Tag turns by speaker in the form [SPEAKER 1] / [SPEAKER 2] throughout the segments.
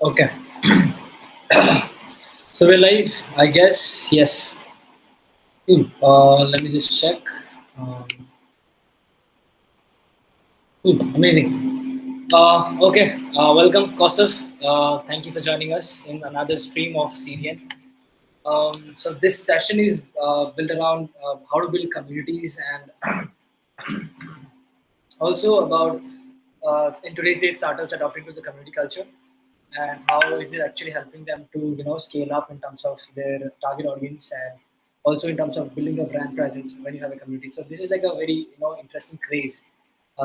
[SPEAKER 1] Okay. So we're live, I guess. Yes. Cool. Let me just check. Um, cool. Amazing. Okay. Welcome, Kaustuv. Thank you for joining us in another stream of CDN. So this session is built around how to build communities and also about in today's date startups adopting to the community culture and how is it actually helping them to scale up in terms of their target audience and also in terms of building a brand presence when you have a community. So this is like a very interesting craze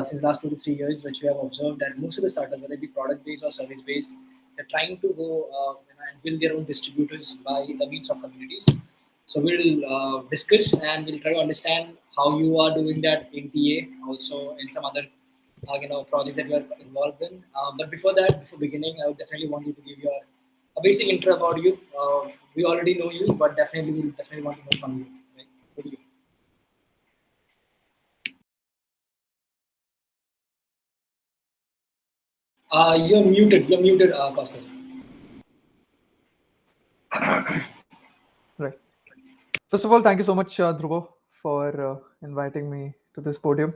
[SPEAKER 1] since last 2 to 3 years, which we have observed that most of the startups, whether it be product based or service based, they're trying to go and build their own distributors by the means of communities. So we'll discuss and we'll try to understand how you are doing that in TA, also in some other projects that you are involved in. But before that, before beginning, I would definitely want you to give your a basic intro about you. We already know you, but definitely we'll definitely want to know from you. Right? Who do you? You're muted. You're muted, Costa.
[SPEAKER 2] Right. First of all, thank you so much, Dhruvo, for inviting me to this podium.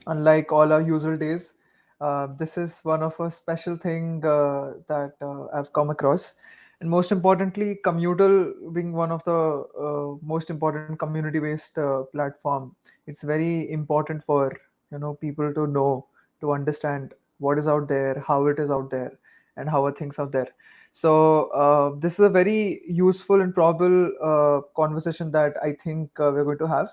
[SPEAKER 2] Unlike all our usual days, this is one of a special thing that I've come across. And most importantly, Commutal being one of the most important community-based platform, it's very important for people to know, to understand what is out there, how it is out there, and how are things out there. So this is a very useful and probable conversation that I think we're going to have.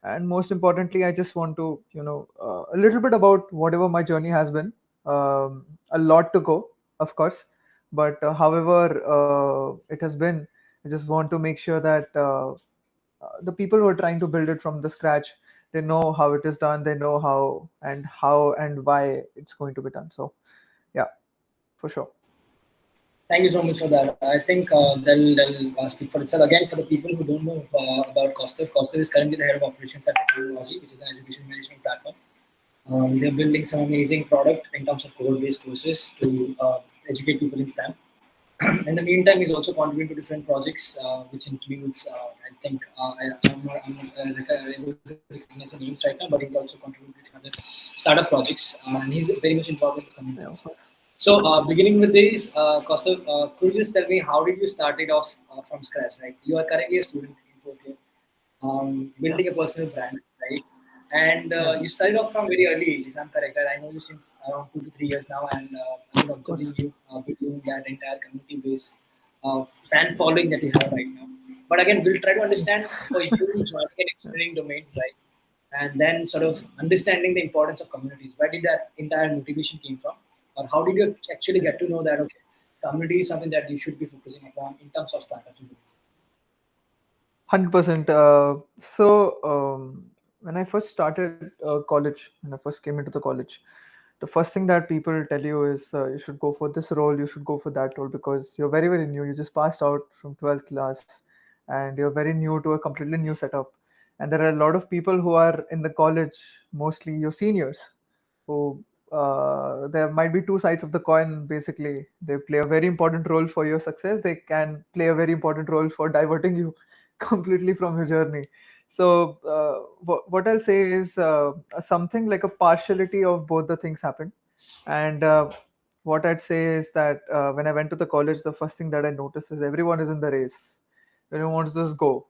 [SPEAKER 2] And most importantly, I just want to a little bit about whatever my journey has been. A lot to go, of course, but however it has been, I just want to make sure that the people who are trying to build it from the scratch, they know how it is done, they know how and why it's going to be done. So yeah, for sure.
[SPEAKER 1] Thank you so much for that. I think they'll speak for itself. Again, for the people who don't know about Kaustuv, Kaustuv is currently the head of operations at TechAnalogy, which is an education management platform. They're building some amazing product in terms of code-based courses to educate people in STEM. In the meantime, he's also contributing to different projects, which includes, I think, I'm not able to recognize the names right now, but he's also contributing to other startup projects, and he's very much involved in the
[SPEAKER 2] Yeah, of
[SPEAKER 1] communities.
[SPEAKER 2] course.
[SPEAKER 1] So, beginning with this, Kaustav, could you just tell me how did you start it off from scratch? Right, you are currently a student in fourth year,
[SPEAKER 2] Yeah,
[SPEAKER 1] building a personal brand, right? And
[SPEAKER 2] yeah,
[SPEAKER 1] you started off from very early age, if I'm correct. Right? I know you since around 2 to 3 years now, and I've been
[SPEAKER 2] of
[SPEAKER 1] observing
[SPEAKER 2] course.
[SPEAKER 1] you building that entire community base fan following that you have right now. But again, we'll try to understand for you joining an
[SPEAKER 2] Yeah.
[SPEAKER 1] engineering domain, right? And then sort of understanding the importance of communities. Where did that entire motivation came from, or how did you actually get to know that okay, community is something that you should be focusing upon in terms of startups?
[SPEAKER 2] 100%. When I first started college, when I first came into the college, the first thing that people tell you is you should go for this role, you should go for that role because you're very, very new. You just passed out from 12th class and you're very new to a completely new setup. And there are a lot of people who are in the college, mostly your seniors, who there might be two sides of the coin. Basically, they play a very important role for your success. They can play a very important role for diverting you completely from your journey. So what I'll say is something like a partiality of both the things happened. And what I'd say is that when I went to the college, the first thing that I noticed is everyone is in the race. Everyone wants to just go.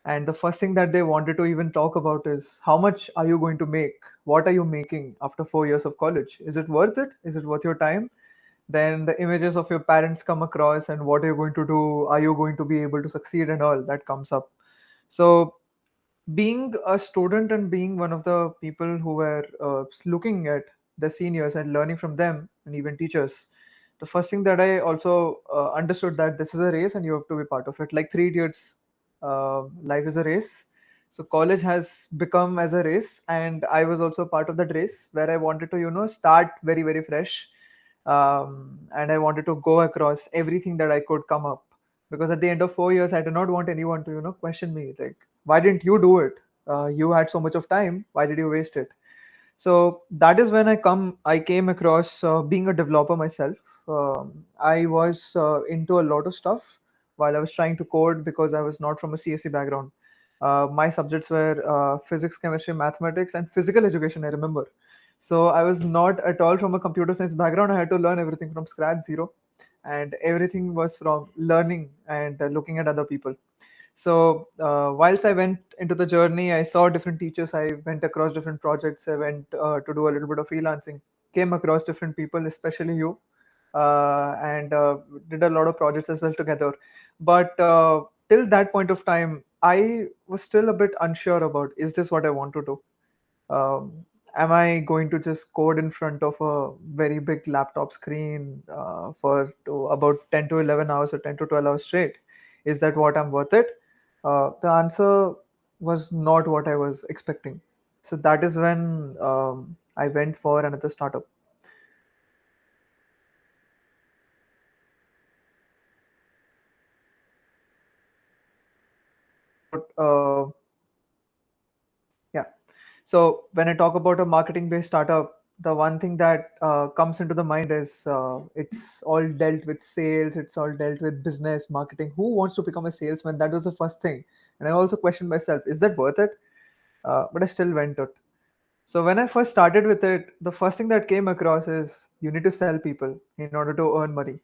[SPEAKER 2] And the first thing that they wanted to even talk about is how much are you going to make? What are you making after 4 years of college? Is it worth it? Is it worth your time? Then the images of your parents come across and what are you going to do? Are you going to be able to succeed and all that comes up. So being a student and being one of the people who were looking at the seniors and learning from them and even teachers, the first thing that I also understood that this is a race and you have to be part of it. Like Three Idiots, life is a race. So college has become as a race, and I was also part of that race where I wanted to start very, very fresh. And I wanted to go across everything that I could come up, because at the end of 4 years I did not want anyone to question me like, why didn't you do it? You had so much of time, why did you waste it? So that is when I came across being a developer myself. I was into a lot of stuff while I was trying to code because I was not from a CSE background. My subjects were physics, chemistry, mathematics, and physical education, I remember. So I was not at all from a computer science background. I had to learn everything from scratch, zero. And everything was from learning and looking at other people. So whilst I went into the journey, I saw different teachers. I went across different projects. I went to do a little bit of freelancing. Came across different people, especially you, and did a lot of projects as well together. But till that point of time, I was still a bit unsure about, is this what I want to do? Am I going to just code in front of a very big laptop screen for about 10 to 11 hours or 10 to 12 hours straight? Is that what I'm worth it? The answer was not what I was expecting. So that is when I went for another startup. About yeah. So when I talk about a marketing-based startup, the one thing that comes into the mind is it's all dealt with sales, it's all dealt with business, marketing. Who wants to become a salesman? That was the first thing, and I also questioned myself: is that worth it? But I still went it. So when I first started with it, the first thing that came across is you need to sell people in order to earn money.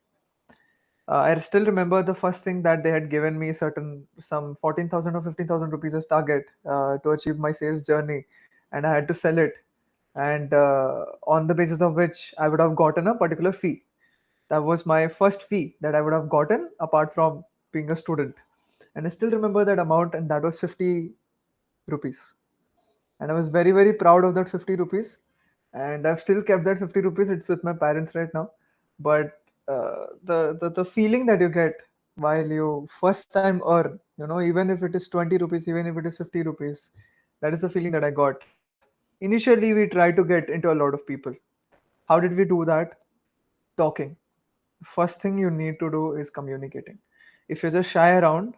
[SPEAKER 2] I still remember the first thing that they had given me certain some 14,000 or 15,000 rupees as target to achieve my sales journey, and I had to sell it, and on the basis of which I would have gotten a particular fee. That was my first fee that I would have gotten apart from being a student, and I still remember that amount, and that was 50 rupees, and I was very very proud of that 50 rupees, and I've still kept that 50 rupees. It's with my parents right now, but the feeling that you get while you first time earn, even if it is 20 rupees, even if it is 50 rupees, that is the feeling that I got. Initially, we tried to get into a lot of people. How did we do that? Talking. First thing you need to do is communicating. If you're just shy around,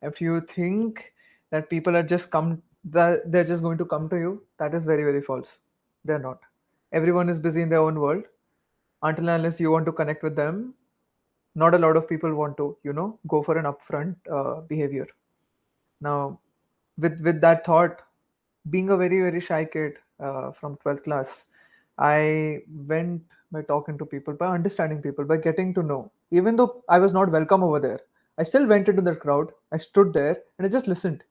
[SPEAKER 2] if you think that people are just come that they're just going to come to you, that is very very false. They're not. Everyone is busy in their own world. Until and unless you want to connect with them, not a lot of people want to go for an upfront behavior. Now, with that thought, being a very very shy kid from 12th class, I went by talking to people, by understanding people, by getting to know. Even though I was not welcome over there, I still went into the crowd. I stood there and I just listened.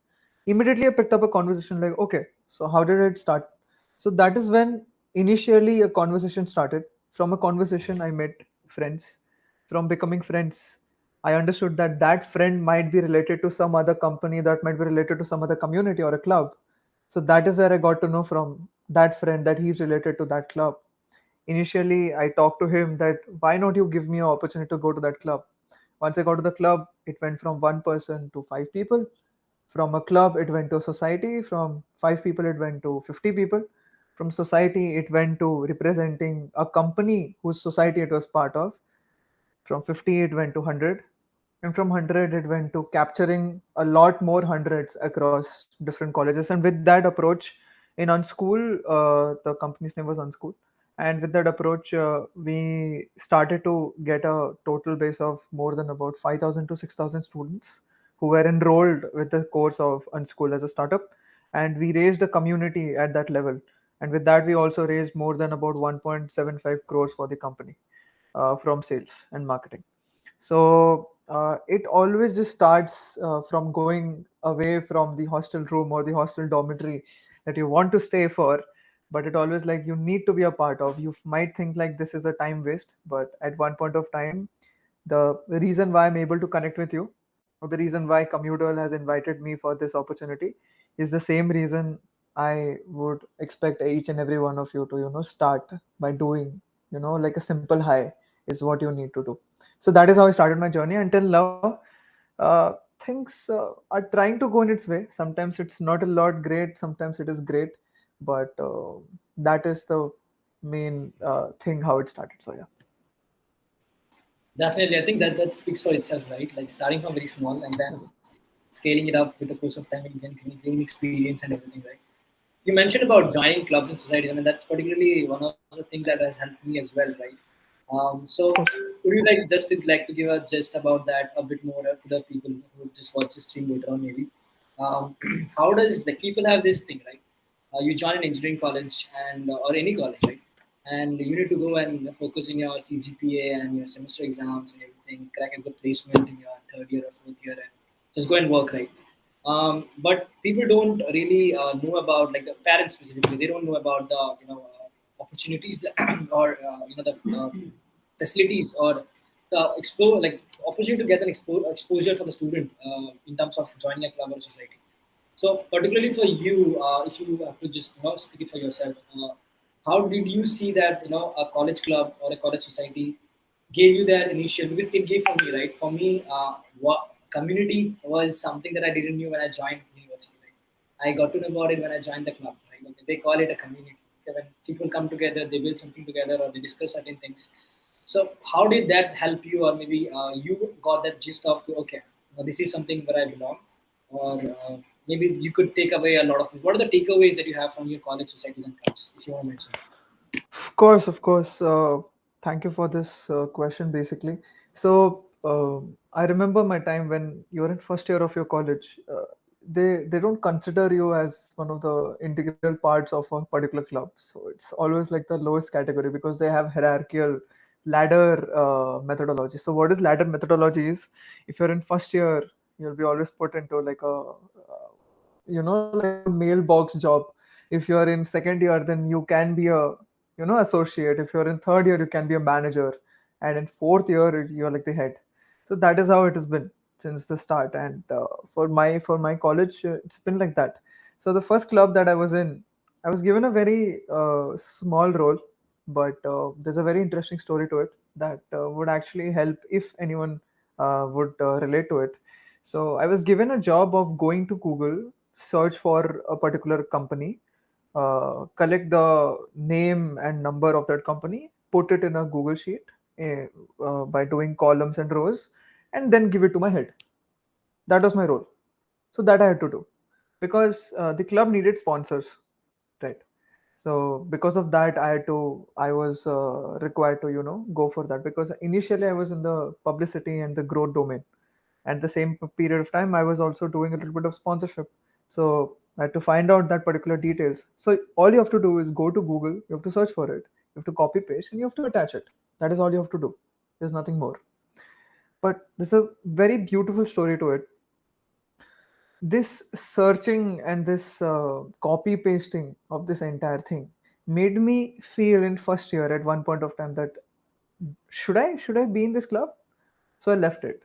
[SPEAKER 2] Immediately I picked up a conversation, like, okay, so how did it start? So that is when initially a conversation started. From a conversation I met friends. From becoming friends, I understood that that friend might be related to some other company, that might be related to some other community or a club. So that is where I got to know from that friend that he's related to that club. Initially, I talked to him that why not you give me an opportunity to go to that club. Once I got to the club, it went from one person to five people. From a club, it went to a society. From five people, it went to 50 people. From society, it went to representing a company whose society it was part of. From 50, it went to 100. And from 100, it went to capturing a lot more hundreds across different colleges. And with that approach, in Unschool, the company's name was Unschool. And with that approach, we started to get a total base of more than about 5,000 to 6,000 students who were enrolled with the course of Unschool as a startup. And we raised a community at that level. And with that, we also raised more than about 1.75 crores for the company from sales and marketing. So it always just starts from going away from the hostel room or the hostel dormitory that you want to stay for, but it always like you need to be a part of. You might think like this is a time waste, but at one point of time, the reason why I'm able to connect with you, or the reason why Commutable has invited me for this opportunity, is the same reason I would expect each and every one of you to start by doing like a simple hi is what you need to do. So that is how I started my journey. Until now, things are trying to go in its way. Sometimes it's not a lot great, sometimes it is great, but that is the main thing how it started. So yeah.
[SPEAKER 1] Definitely, I think that speaks for itself, right? Like starting from very small and then scaling it up with the course of time and gaining experience and everything, right? You mentioned about joining clubs and societies. I mean, that's particularly one of the things that has helped me as well, right? So,
[SPEAKER 2] Of course.
[SPEAKER 1] would you like to give a gist about that a bit more to the people who just watch this stream later on, maybe? How does like people have this thing, right? You join an engineering college and or any college, right? And you need to go and focus in your CGPA and your semester exams and everything, crack a good placement in your third year or fourth year, and just go and work, right? But people don't really know about like the parents specifically. They don't know about the opportunities or the facilities or the explore like opportunity to get an exposure for the student in terms of joining a club or society. So particularly for you, if you have to just speak it for yourself, how did you see that a college club or a college society gave you that initial, because it gave for me, right? For me, what community was something that I didn't knew when I joined university. Right? I got to know about it when I joined the club. Right? Okay, they call it a community. Okay, when people come together, they build something together or they discuss certain things. So how did that help you, or maybe you got that gist of okay, this is something where I belong, or maybe you could take away a lot of things. What are the takeaways that you have from your college societies and clubs, if you want to mention?
[SPEAKER 2] Of course, of course. Thank you for this question, basically. So, I remember my time when you're in first year of your college. They don't consider you as one of the integral parts of a particular club. So it's always like the lowest category because they have hierarchical ladder methodology. So what is ladder methodology is, if you're in first year, you'll be always put into like like a mailbox job. If you're in second year, then you can be a associate. If you're in third year, you can be a manager, and in fourth year you're like the head. So that is how it has been since the start. And for my college, it's been like that. So the first club that I was in, I was given a very small role, but there's a very interesting story to it that would actually help if anyone would relate to it. So I was given a job of going to Google, search for a particular company, collect the name and number of that company, put it in a Google sheet uh, by doing columns and rows, and then give it to my head. That was my role. So that I had to do because the club needed sponsors, right? So because of that, I was required to go for that because initially I was in the publicity and the growth domain. At the same period of time, I was also doing a little bit of sponsorship. So I had to find out that particular details. So all you have to do is go to Google, you have to search for it, you have to copy paste, and you have to attach it. That is all you have to do. There's nothing more. But there's a very beautiful story to it. This searching and this copy pasting of this entire thing made me feel in first year at one point of time that should I be in this club? So I left it.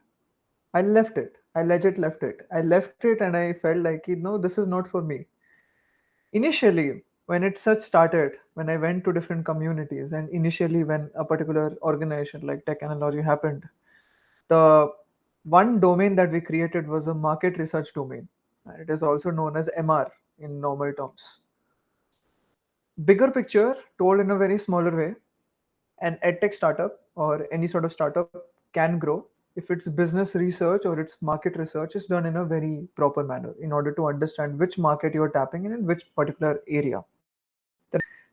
[SPEAKER 2] I left it. I legit left it. I left it and I felt like, this is not for me. Initially, when it such started, when I went to different communities, and initially when a particular organization like TechAnalogy happened, the one domain that we created was a market research domain. And it is also known as MR in normal terms. Bigger picture told in a very smaller way, an edtech startup or any sort of startup can grow if its business research or its market research is done in a very proper manner in order to understand which market you're tapping in which particular area.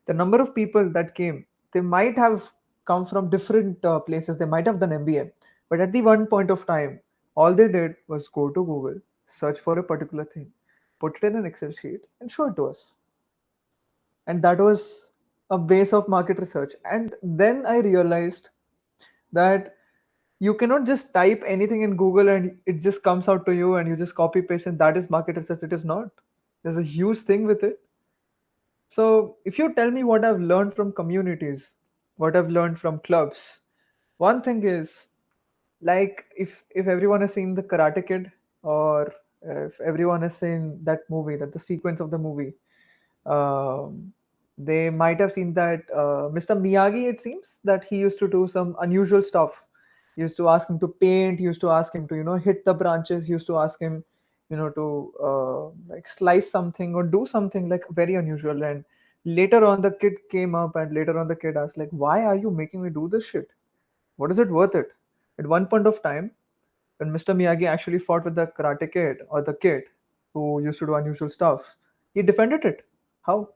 [SPEAKER 2] The number of people that came, they might have come from different places, they might have done MBA, but at the one point of time, all they did was go to Google, search for a particular thing, put it in an Excel sheet, and show it to us. And that was a base of market research. And then I realized that you cannot just type anything in Google and it just comes out to you and you just copy paste and that is market research. It is not. There's a huge thing with it. So if you tell me what I've learned from communities, what I've learned from clubs, one thing is, like, if everyone has seen the Karate Kid, or if everyone has seen that movie, that the sequence of the movie, um, they might have seen that Mr. Miyagi, it seems that he used to do some unusual stuff. He used to ask him to paint. He used to ask him to hit the branches. He used to ask him to like slice something or do something like very unusual. And later on, the kid came up, and later on, the kid asked like, "Why are you making me do this shit? What is it worth it?" At one point of time, when Mr. Miyagi actually fought with the Karate Kid or the kid who used to do unusual stuff, he defended it. How?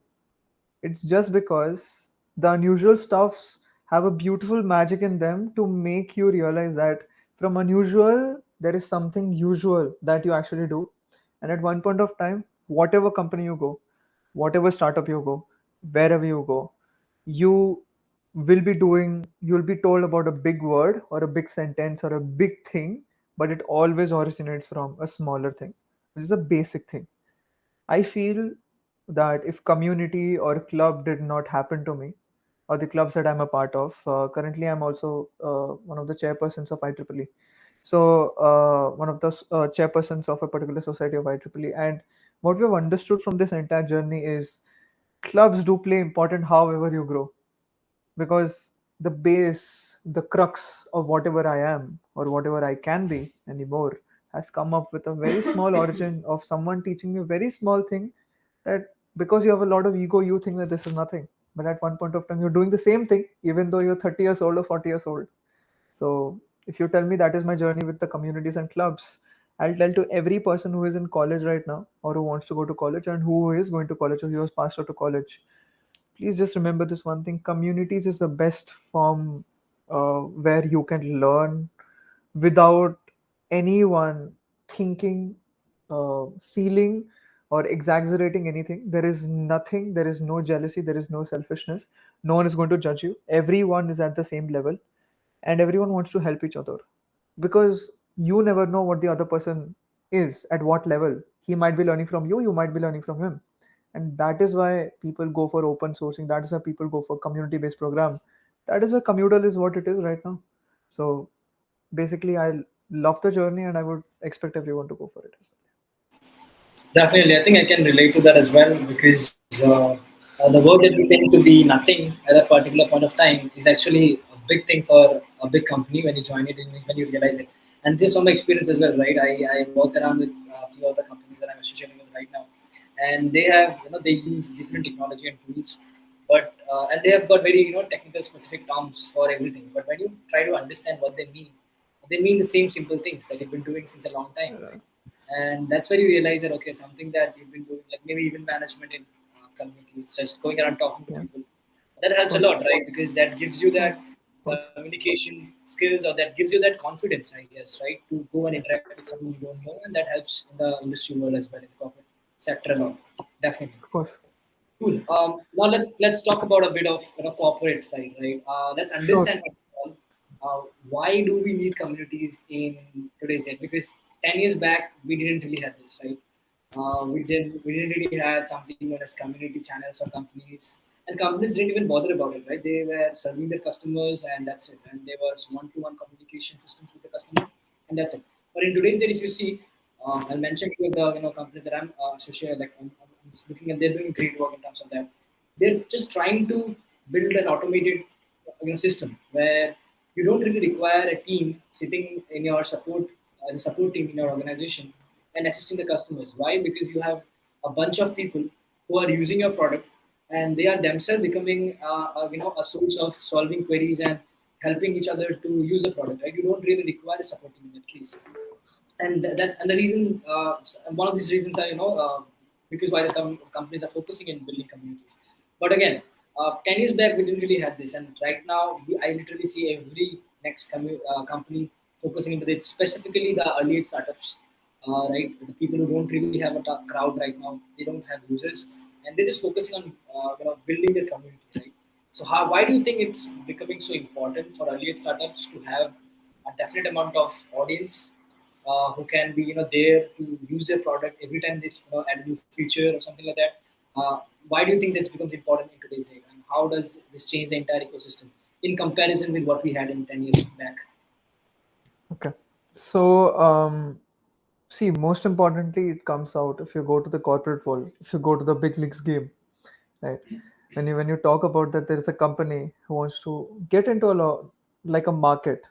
[SPEAKER 2] It's just because the unusual stuffs have a beautiful magic in them to make you realize that from unusual there is something usual that you actually do. And at one point of time, whatever company you go, whatever startup you go, wherever you go, you will be doing, you'll be told about a big word or a big sentence or a big thing, but it always originates from a smaller thing, which is a basic thing. I feel that if community or club did not happen to me, or the clubs that I'm a part of, currently I'm also one of the chairpersons of IEEE. So one of the chairpersons of a particular society of IEEE. And what we've understood from this entire journey is clubs do play important however you grow, because the base, the crux of whatever I am or whatever I can be anymore has come up with a very small origin of someone teaching me a very small thing, that because you have a lot of ego, you think that this is nothing. But at one point of time, you're doing the same thing, even though you're 30 years old or 40 years old. So if you tell me that is my journey with the communities and clubs, I'll tell to every person who is in college right now or who wants to go to college and who is going to college or who has passed out to college, please just remember this one thing: communities is the best form where you can learn without anyone thinking, feeling, or exaggerating anything. There is nothing, there is no jealousy, there is no selfishness. No one is going to judge you. Everyone is at the same level and everyone wants to help each other, because you never know what the other person is, at what level. He might be learning from you, you might be learning from him. And that is why people go for open sourcing, that is why people go for community based program, that is why communal is what it is right now. So basically, I love the journey and I would expect everyone to go for it as
[SPEAKER 1] Definitely, I think I can relate to that as well because the work that we think to be nothing at a particular point of time is actually a big thing for a big company when you join it and when you realize it. And this is from my experience as well, right? I work around with a few other companies that I'm associating with right now, and they have they use different technology and tools, but and they have got very technical specific terms for everything. But when you try to understand what they mean the same simple things that you've been doing since a long time,
[SPEAKER 2] well.
[SPEAKER 1] right? And that's where you realize that okay, something that you've been doing, like maybe even management in communities, just going around talking to
[SPEAKER 2] Yeah,
[SPEAKER 1] people, that
[SPEAKER 2] of
[SPEAKER 1] helps a
[SPEAKER 2] course.
[SPEAKER 1] lot, right? Because that gives you
[SPEAKER 2] Of
[SPEAKER 1] that
[SPEAKER 2] course.
[SPEAKER 1] communication skills, or that gives you that confidence, I guess, right, to go and
[SPEAKER 2] Yeah,
[SPEAKER 1] interact with someone you don't know, and that helps in the industry world as well, in the corporate sector a lot, definitely.
[SPEAKER 2] of course.
[SPEAKER 1] Cool. Now let's talk about a bit of corporate side, right? Let's
[SPEAKER 2] Sure.
[SPEAKER 1] understand first of all, why do we need communities in today's age? Because 10 years back we didn't really have this, right? We didn't really had something known as community channels for companies, and companies didn't even bother about it, right? They were serving their customers, and that's it. And there was one-to-one communication systems with the customer, and that's it. But in today's day, if you see, I'll mention few of the companies that I'm associated, like I'm looking at, they're doing great work in terms of that. They're just trying to build an automated system where you don't really require a team sitting in your support as a support team in your organization and assisting the customers. Why? Because you have a bunch of people who are using your product, and they are themselves becoming a source of solving queries and helping each other to use the product. Right? You don't really require a support team in that case, and that's and the reason one of these reasons are because why the companies are focusing in building communities. But again, 10 years back we didn't really have this, and right now I literally see every next company focusing into it, specifically the early age startups, right? The people who don't really have a crowd right now, they don't have users, and they're just focusing on building their community, right? So why do you think it's becoming so important for early age startups to have a definite amount of audience who can be there to use their product every time they add a new feature or something like that? Why do you think that becomes important in today's day, and how does this change the entire ecosystem in comparison with what we had in 10 years back?
[SPEAKER 2] Okay. So, see, most importantly, it comes out if you go to the corporate world, if you go to the big leagues game, right? When you talk about that, there is a company who wants to get into a like a market.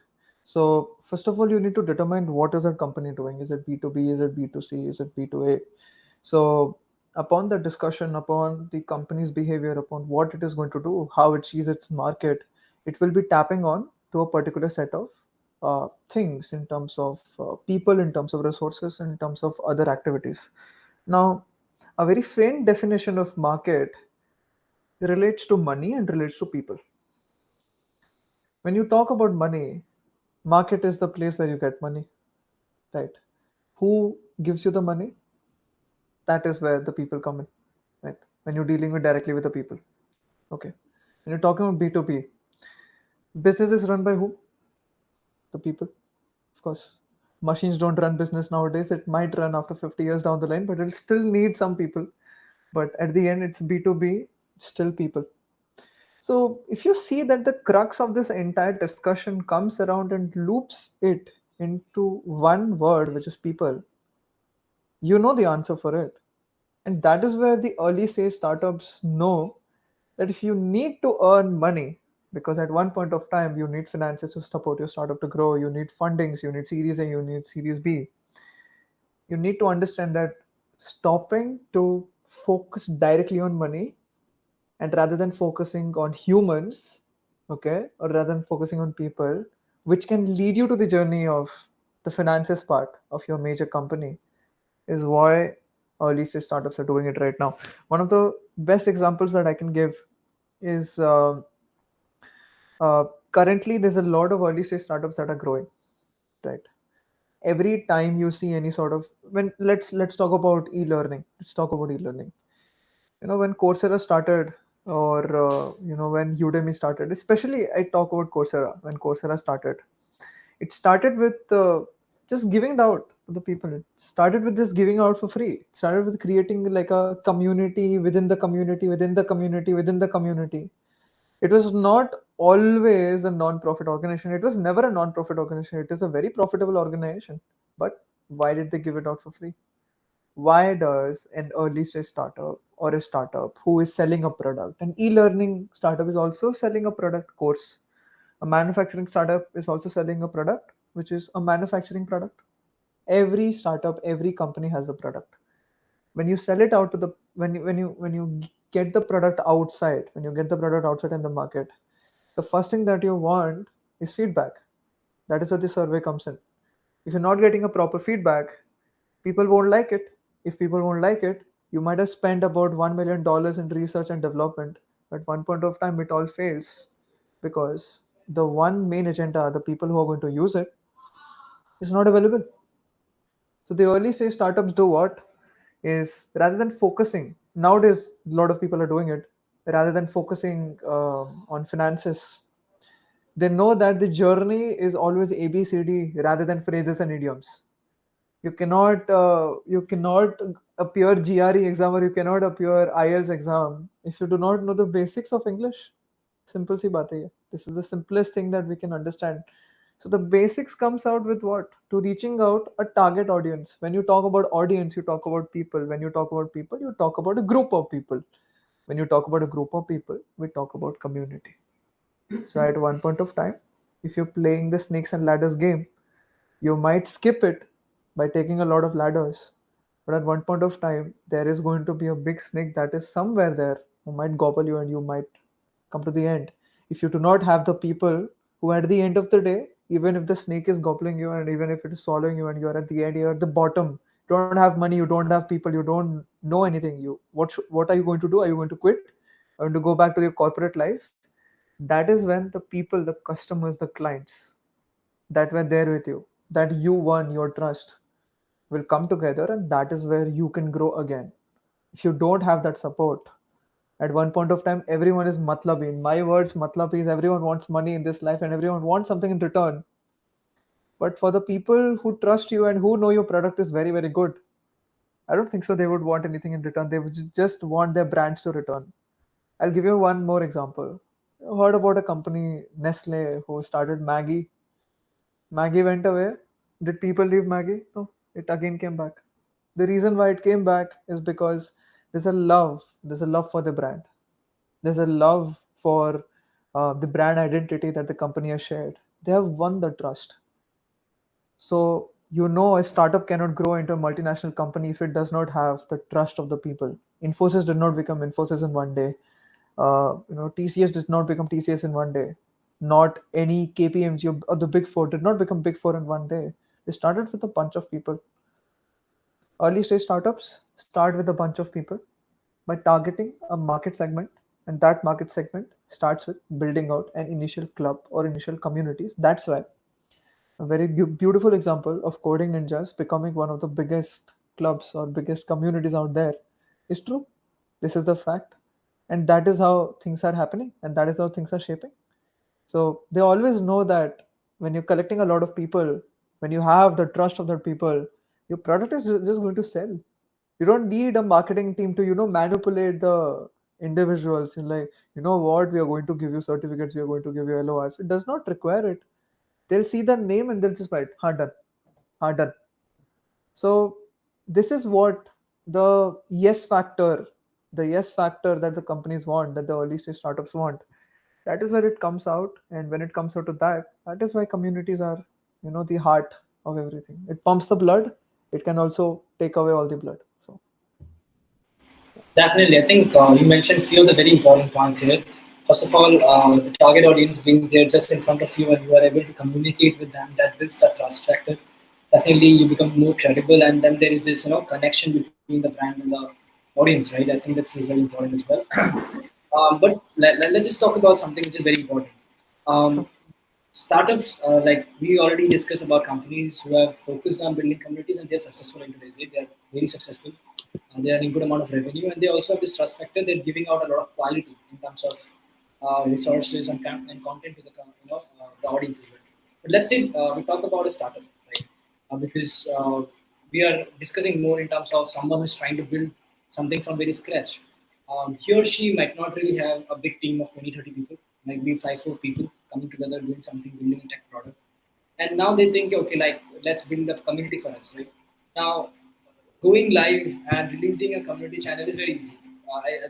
[SPEAKER 2] So first of all, you need to determine what is that company doing. Is it B2B? Is it B2C? Is it B2A? So upon the discussion, upon the company's behavior, upon what it is going to do, how it sees its market, it will be tapping on to a particular set of things in terms of people, in terms of resources, in terms of other activities. Now, a very faint definition of market relates to money and relates to people. When you talk about money, market is the place where you get money, right? Who gives you the money? That is where the people come in, right? When you're dealing with directly with the people. Okay. When you're talking about B2B, business is run by who? The people, of course. Machines don't run business nowadays. It might run after 50 years down the line, but it'll still need some people. But at the end, it's B2B, still people. So if you see that the crux of this entire discussion comes around and loops it into one word, which is people, you know the answer for it. And that is where the early stage startups know that if you need to earn money, because at one point of time you need finances to support your startup to grow, you need fundings, you need Series A, you need Series B, you need to understand that stopping to focus directly on money and rather than focusing on humans, okay, or rather than focusing on people, which can lead you to the journey of the finances part of your major company, is why early stage startups are doing it right now. One of the best examples that I can give is currently there's a lot of early stage startups that are growing, right? Every time you see any sort of, when let's talk about e-learning. Let's talk about e-learning. When Coursera started, or when Udemy started, especially I talk about Coursera. When Coursera started, it started with just giving it out to the people. It started with just giving out for free. It started with creating like a community within the community within the community within the community. It was not always a non-profit organization. It was never a non-profit organization. It is a very profitable organization. But why did they give it out for free? Why does an early stage startup or a startup who is selling a product, an e-learning startup is also selling a product course, a manufacturing startup is also selling a product which is a manufacturing product. Every startup, every company has a product. When you sell it out to the, when you get the product outside, when you get the product outside in the market, the first thing that you want is feedback. That is where the survey comes in. If you're not getting a proper feedback, people won't like it. If people won't like it, you might have spent about $1 million in research and development. At one point of time, it all fails because the one main agenda, the people who are going to use it, is not available. So the early stage startups do what? Is rather than focusing, nowadays a lot of people are doing it, rather than focusing on finances, they know that the journey is always ABCD rather than phrases and idioms. You cannot appear GRE exam, or you cannot appear IELTS exam if you do not know the basics of English. Simple सी बात है ये. This is the simplest thing that we can understand. So the basics comes out with what? To reaching out a target audience. When you talk about audience, you talk about people. When you talk about people, you talk about a group of people. When you talk about a group of people, we talk about community. So at one point of time, if you're playing the snakes and ladders game, you might skip it by taking a lot of ladders. But at one point of time, there is going to be a big snake that is somewhere there who might gobble you and you might come to the end. If you do not have the people who, at the end of the day, even if the snake is gobbling you and even if it is swallowing you and you're at the end, you're at the bottom, you don't have money, you don't have people, you don't know anything. What are you going to do? Are you going to quit? Are you going to go back to your corporate life? That is when the people, the customers, the clients that were there with you, that you won your trust, will come together, and that is where you can grow again. If you don't have that support, at one point of time, everyone is matlabi. In my words, matlabi is everyone wants money in this life and everyone wants something in return. But for the people who trust you and who know your product is very, very good, I don't think so they would want anything in return. They would just want their brands to return. I'll give you one more example. You heard about a company, Nestle, who started Maggie. Maggie went away. Did people leave Maggie? No, it again came back. The reason why it came back is because there's a love for the brand. There's a love for the brand identity that the company has shared. They have won the trust. So, a startup cannot grow into a multinational company if it does not have the trust of the people. Infosys did not become Infosys in one day. TCS did not become TCS in one day. Not any KPMG or the Big Four did not become Big Four in one day. They started with a bunch of people. Early stage startups start with a bunch of people by targeting a market segment and that market segment starts with building out an initial club or initial communities. That's why a very beautiful example of coding ninjas becoming one of the biggest clubs or biggest communities out there is true. This is the fact, and that is how things are happening, and that is how things are shaping. So they always know that when you're collecting a lot of people, when you have the trust of the people, your product is just going to sell. You don't need a marketing team to manipulate the individuals in like, what, we are going to give you certificates, we are going to give you LORs. It does not require it. They'll see the name and they'll just write harder, harder. So this is what the yes factor that the companies want, that the early stage startups want, that is where it comes out. And when it comes out to that, that is why communities are the heart of everything. It pumps the blood. It can also take away all the blood. So
[SPEAKER 1] Definitely. I think you mentioned few of the very important points here. First of all, the target audience being there just in front of you and you are able to communicate with them, that builds the trust factor. Definitely, you become more credible, and then there is this connection between the brand and the audience, right? I think that's is very important as well. But let's just talk about something which is very important. Um,
[SPEAKER 2] sure.
[SPEAKER 1] Startups, like we already discussed about companies who have focused on building communities and they're successful in today's day. They're very successful. They are in good amount of revenue and they also have this trust factor. They're giving out a lot of quality in terms of resources and content to the the audience as well. But let's say we talk about a startup, right? Because we are discussing more in terms of someone who's trying to build something from very scratch. He or she might not really have a big team of 20, 30 people, might be 5, 4 people coming together, doing something, building a tech product. And now they think, okay, like, let's build a community for us, right? Now, going live and releasing a community channel is very easy.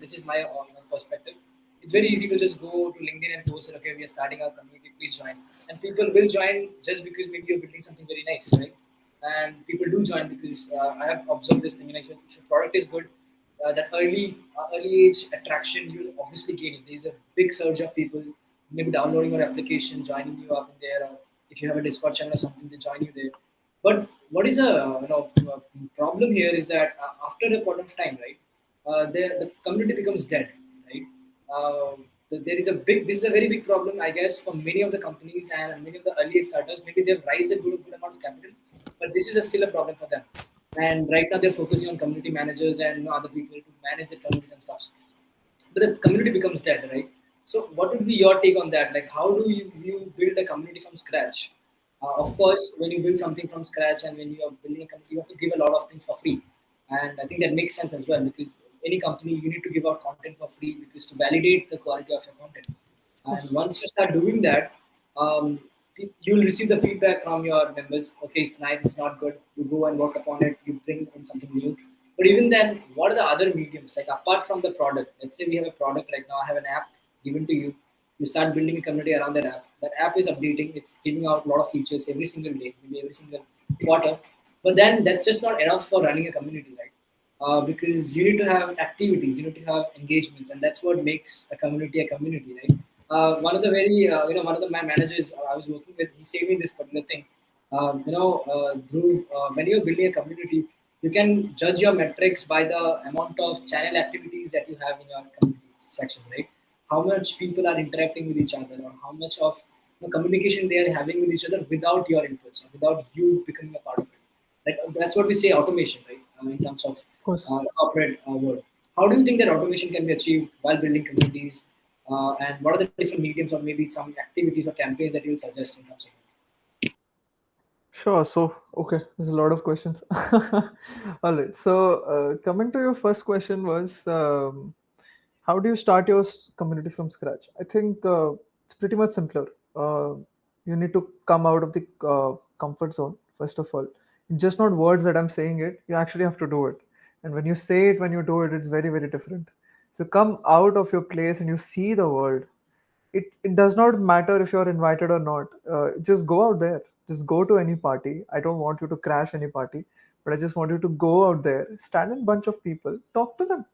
[SPEAKER 1] This is my perspective. It's very easy to just go to LinkedIn and post, okay, we are starting our community, please join. And people will join just because maybe you're building something very nice, right? And people do join because I have observed this thing. If your product is good, that early age attraction, you'll obviously gain it. There's a big surge of people maybe downloading your application, joining you up in there, or if you have a Discord channel or something, they join you there. But what is the problem here is that after a point of time, right, the community becomes dead, right? Uh, there is a big. This is a very big problem, I guess, for many of the companies and many of the early startups. Maybe they've raised a good amount of capital, but this is still a problem for them. And right now they're focusing on community managers and other people to manage the communities and stuff. But the community becomes dead, right? So what would be your take on that? Like, how do you build a community from scratch? Of course, when you build something from scratch and when you are building a community, you have to give a lot of things for free. And I think that makes sense as well because any company, you need to give out content for free because to validate the quality of your content.
[SPEAKER 2] Of
[SPEAKER 1] And
[SPEAKER 2] course.
[SPEAKER 1] once you start doing that, um, you'll receive the feedback from your members. Okay, it's nice, it's not good. You go and work upon it. You bring in something new. But even then, what are the other mediums? Like apart from the product, let's say we have a product right now. I have an app given to you. You start building a community around that app. That app is updating. It's giving out a lot of features every single day, maybe every single quarter. But then that's just not enough for running a community, right? Because you need to have activities, you need to have engagements, and that's what makes a community, right? One of the one of the my managers I was working with, he said me this particular thing. Dhruv, when you're building a community, you can judge your metrics by the amount of channel activities that you have in your community section, right? How much people are interacting with each other, or how much of communication they are having with each other without your inputs, or without you becoming a part of it. That's what we say automation, right? In terms of
[SPEAKER 2] Of course.
[SPEAKER 1] corporate world. How do you think that automation can be achieved while building communities? And what are the different mediums or maybe some activities or campaigns that you would suggest in terms of
[SPEAKER 2] Sure. So, okay, there's a lot of questions. All right. So, coming to your first question was, how do you start your community from scratch? I think it's pretty much simpler. Uh, you need to come out of the comfort zone, first of all. It's just not words that I'm saying it. You actually have to do it. And when you say it, when you do it, it's very, very different. So, come out of your place and you see the world. It does not matter if you're invited or not. Just go out there. Just go to any party. I don't want you to crash any party, but I just want you to go out there, stand in a bunch of people, talk to them,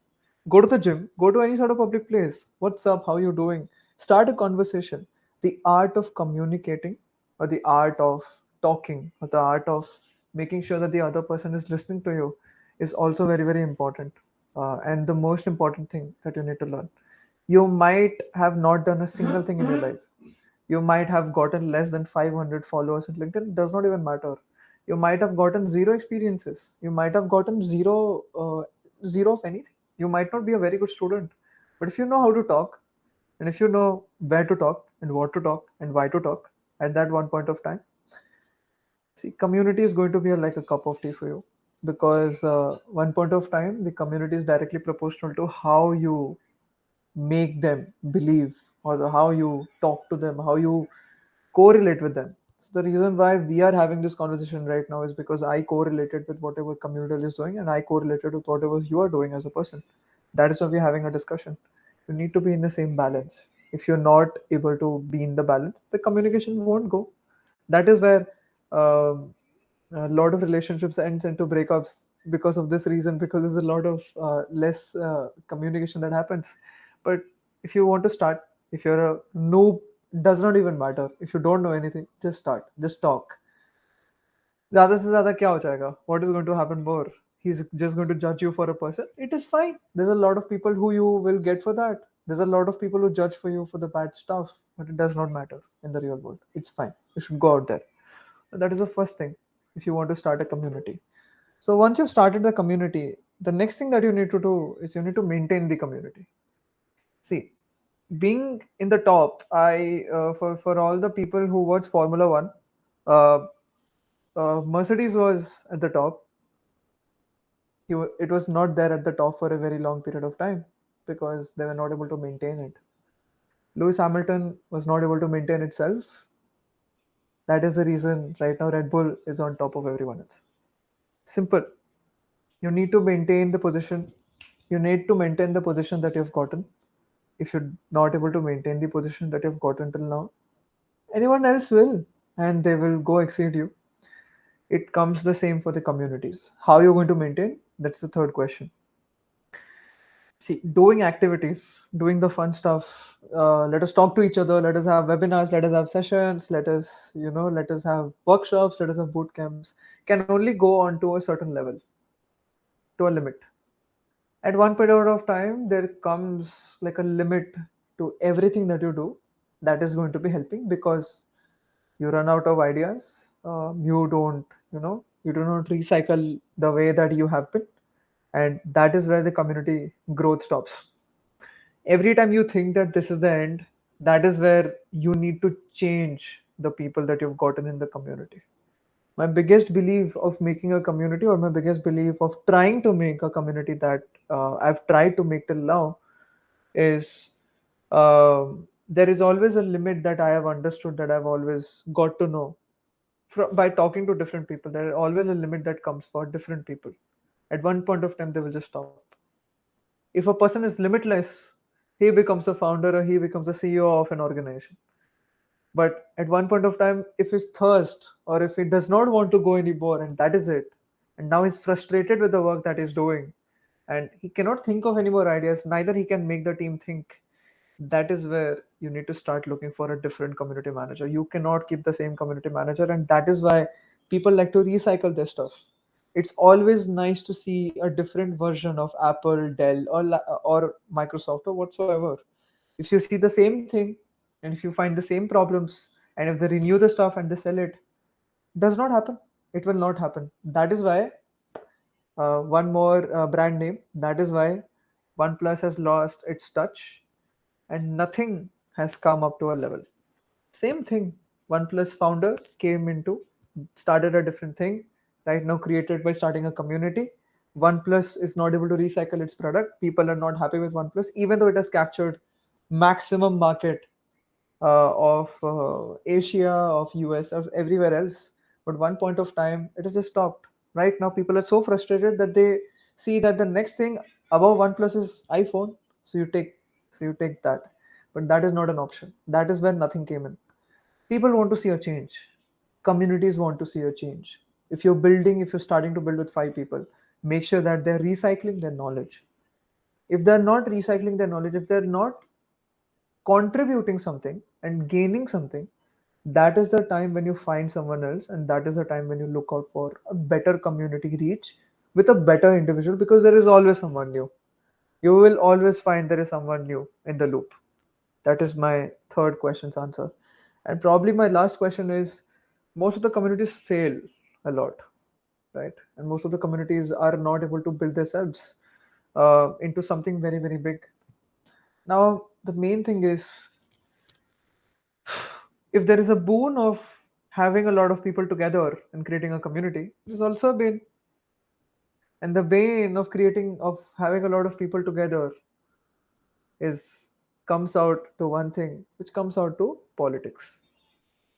[SPEAKER 2] go to the gym, go to any sort of public place. What's up, how you doing? Start a conversation. The art of communicating, or the art of talking, or the art of making sure that the other person is listening to you is also very, very important, and the most important thing that you need to learn. You might have not done a single thing in your life. You might have gotten less than 500 followers on LinkedIn. It does not even matter. You might have gotten zero experiences. You might have gotten zero of anything. You might not be a very good student. But if you know how to talk, and if you know where to talk and what to talk and why to talk at that one point of time, see, community is going to be like a cup of tea for you, because one point of time, the community is directly proportional to how you make them believe, or how you talk to them, how you correlate with them. So the reason why we are having this conversation right now is because I correlated with whatever community is doing, and I correlated with whatever you are doing as a person. That is why we're having a discussion. You need to be in the same balance. If you're not able to be in the balance, the communication won't go. That is where um, a lot of relationships ends into breakups because of this reason, because there's a lot of less communication that happens. But if you want to start, if you're a noob, does not even matter. If you don't know anything, just start, just talk. ज़्यादा से ज़्यादा क्या हो जाएगा? What is going to happen more? He's just going to judge you for a person. It is fine. There's a lot of people who you will get for that. There's a lot of people who judge for you for the bad stuff, but it does not matter in the real world. It's fine. You should go out there. That is the first thing if you want to start a community. So once you've started the community, the next thing that you need to do is you need to maintain the community. See, being in the top, I for all the people who watch Formula One, uh, Mercedes was at the top. It was not there at the top for a very long period of time because they were not able to maintain it. Lewis Hamilton was not able to maintain itself. That is the reason right now Red Bull is on top of everyone else. Simple. You need to maintain the position. You need to maintain the position that you've gotten. If you're not able to maintain the position that you've gotten till now, anyone else will, and they will go exceed you. It comes the same for the communities. How you're going to maintain? That's the third question. See, doing activities, doing the fun stuff. Let us talk to each other. Let us have webinars. Let us have sessions. Let us have workshops. Let us have boot camps. Can only go on to a certain level, to a limit. At one period of time, there comes like a limit to everything that you do that is going to be helping, because you run out of ideas. You do not recycle the way that you have been, and that is where the community growth stops. Every time you think that this is the end, that is where you need to change the people that you've gotten in the community. My biggest belief of making a community, or my biggest belief of trying to make a community that I've tried to make till now, is there is always a limit that I have understood, that I've always got to know by talking to different people. There is always a limit that comes for different people. At one point of time, they will just stop. If a person is limitless, he becomes a founder or he becomes a CEO of an organization. But at one point of time, if he's thirst, or if he does not want to go anymore, and that is it, and now he's frustrated with the work that he's doing, and he cannot think of any more ideas, neither he can make the team think, that is where you need to start looking for a different community manager. You cannot keep the same community manager, and that is why people like to recycle their stuff. It's always nice to see a different version of Apple, Dell, or Microsoft, or whatsoever. If you see the same thing, and if you find the same problems, and if they renew the stuff and they sell it, does not happen. It will not happen. That is why one more brand name. That is why OnePlus has lost its touch, and nothing has come up to a level. Same thing. OnePlus founder came into, started a different thing. Right now, created by starting a community. OnePlus is not able to recycle its product. People are not happy with OnePlus, even though it has captured maximum market of Asia, of US, of everywhere else. But one point of time, it has just stopped. Right now, people are so frustrated that they see that the next thing above OnePlus is iPhone. So you take that. But that is not an option. That is where nothing came in. People want to see a change. Communities want to see a change. If you're starting to build with 5 people, make sure that they're recycling their knowledge. If they're not recycling their knowledge, if they're not contributing something and gaining something, that is the time when you find someone else, and that is the time when you look out for a better community reach with a better individual, because there is always someone new. you will always find there is someone new in the loop. That is my third question's answer. And probably my last question is, most of the communities fail a lot, right? And most of the communities are not able to build themselves into something very, very big. Now, the main thing is, if there is a boon of having a lot of people together and creating a community, there's also a bane. And the bane of creating, of having a lot of people together is comes out to one thing, which comes out to politics.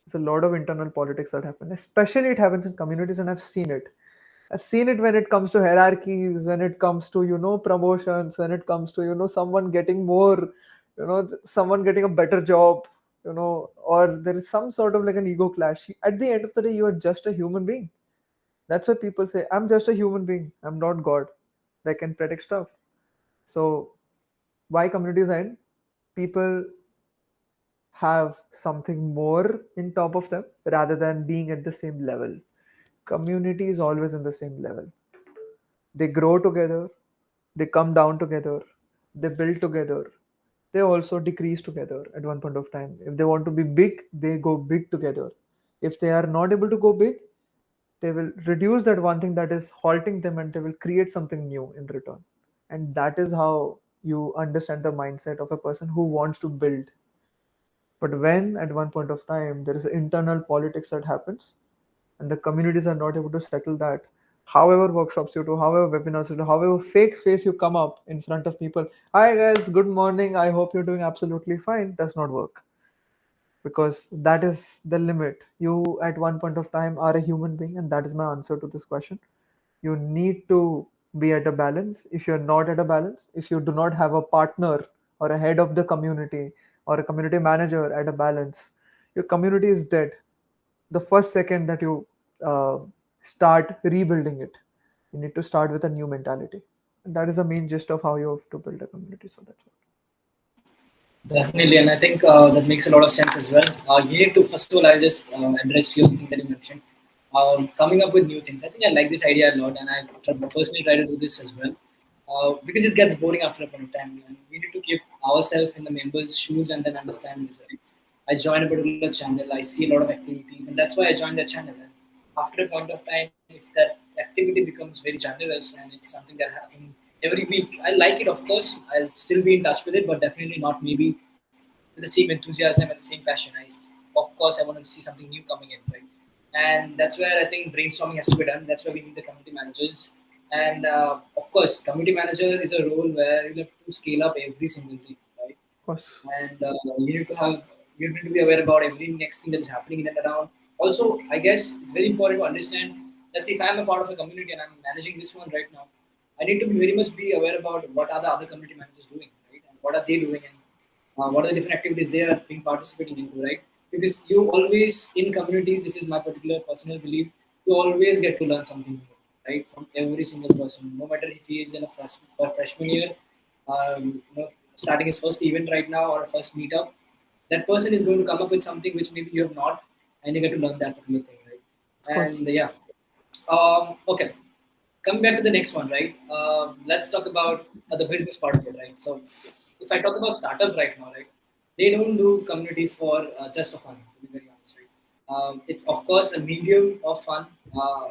[SPEAKER 2] There's a lot of internal politics that happen, especially it happens in communities, and I've seen it. I've seen it when it comes to hierarchies, when it comes to, promotions, when it comes to, someone getting more, someone getting a better job, or there is some sort of like an ego clash. At the end of the day, you are just a human being. That's why people say, I'm just a human being. I'm not God that can predict stuff. So why communities end? People have something more in top of them rather than being at the same level. Community is always in the same level. They grow together, they come down together, they build together, they also decrease together at one point of time. If they want to be big, they go big together. If they are not able to go big, they will reduce that one thing that is halting them, and they will create something new in return. And that is how you understand the mindset of a person who wants to build. But when at one point of time there is internal politics that happens, and the communities are not able to settle that, however workshops you do, however webinars you do, however fake face you come up in front of people, hi guys, good morning, I hope you're doing absolutely fine, does not work. Because that is the limit. You at one point of time are a human being, and that is my answer to this question. You need to be at a balance. If you're not at a balance, if you do not have a partner or a head of the community or a community manager at a balance, your community is dead the first second that you uh, start rebuilding it. You need to start with a new mentality, and that is the main gist of how you have to build a community. So that's
[SPEAKER 1] Definitely, and I think that makes a lot of sense as well. You need to, first of all, I'll just address few things that you mentioned. Coming up with new things. I think I like this idea a lot, and I personally try to do this as well. Because it gets boring after a point of time, and we need to keep ourselves in the members' shoes and then understand this. Right? I join a particular channel, I see a lot of activities, and that's why I joined that channel. And after a point of time, if that activity becomes very generous and it's something that happens every week, I like it. Of course, I'll still be in touch with it, but definitely not maybe with the same enthusiasm and the same passion. Of course, I want to see something new coming in, right? And that's where I think brainstorming has to be done. That's why we need the community managers. And of course, community manager is a role where you have to scale up every single thing, right?
[SPEAKER 2] of course.
[SPEAKER 1] And you need to be aware about every next thing that is happening in and around. Also, I guess it's very important to understand that if I'm a part of a community and I'm managing this one right now, I need to be very much be aware about what are the other community managers doing, right? And what are they doing, and what are the different activities they are being participating into, right? Because you always in communities, this is my particular personal belief, you always get to learn something new, right? From every single person, no matter if he is in a freshman year, starting his first event right now or a first meetup, that person is going to come up with something which maybe you have not, and you get to learn that particular thing, right?
[SPEAKER 2] Of course.
[SPEAKER 1] And yeah, okay. Coming back to the next one, right? Let's talk about the business part of it, right? So, if I talk about startups right now, right, they don't do communities for just for fun. To be very honest, right? It's of course a medium of fun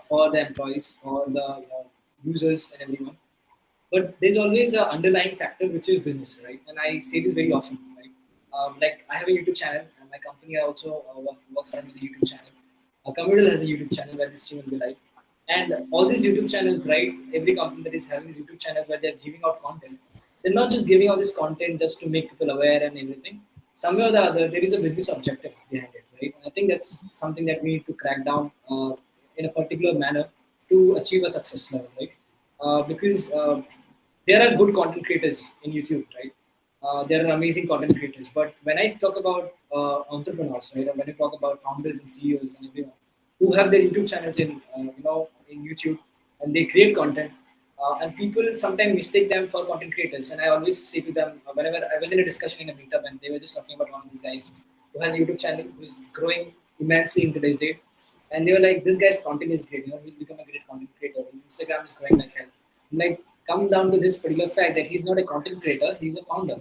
[SPEAKER 1] for the employees, for the users, and everyone. But there's always an underlying factor which is business, right? And I say this very often, right? Like I have a YouTube channel, and my company also works on with a YouTube channel. Communal has a YouTube channel where this team will be live. And all these YouTube channels, right? Every company that is having these YouTube channels where they're giving out content, they're not just giving out this content just to make people aware and everything. Somewhere or the other, there is a business objective behind it, right? And I think that's something that we need to crack down in a particular manner to achieve a success level, right? Because there are good content creators in YouTube, right? There are amazing content creators. But when I talk about entrepreneurs, right, or when I talk about founders and CEOs and everyone who have their YouTube channels in YouTube, and they create content, and people sometimes mistake them for content creators. And I always say to them, whenever I was in a discussion in a meetup, and they were just talking about one of these guys who has a YouTube channel who is growing immensely in today's date, and they were like, "This guy's content is great. He'll become a great content creator. His Instagram is growing like hell." I'm like, come down to this particular fact that he's not a content creator, he's a founder.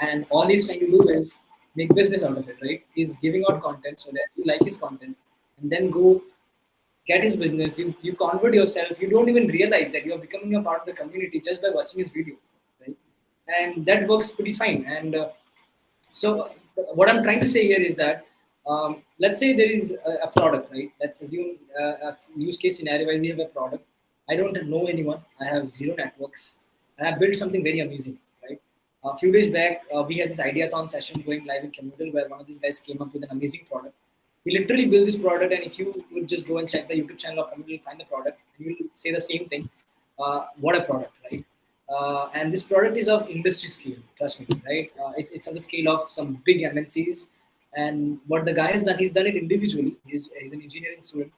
[SPEAKER 1] And all he's trying to do is make business out of it, right? He's giving out
[SPEAKER 2] Yes.
[SPEAKER 1] content so that you like his content and then go get his business. You convert yourself. You don't even realize that you're becoming a part of the community just by watching his video, right? And that works pretty fine. And so what I'm trying to say here is that let's say there is a product, right? Let's assume a use case scenario where we have a product. I don't know anyone. I have zero networks. And I built something very amazing, right? A few days back, we had this ideathon session going live in Communal where one of these guys came up with an amazing product. He literally built this product, and if you would just go and check the YouTube channel of Communal, you'll find the product, and you'll say the same thing. What a product, right? And this product is of industry scale. Trust me, right? It's on the scale of some big MNCs. And what the guy has done, he's done it individually. He's an engineering student,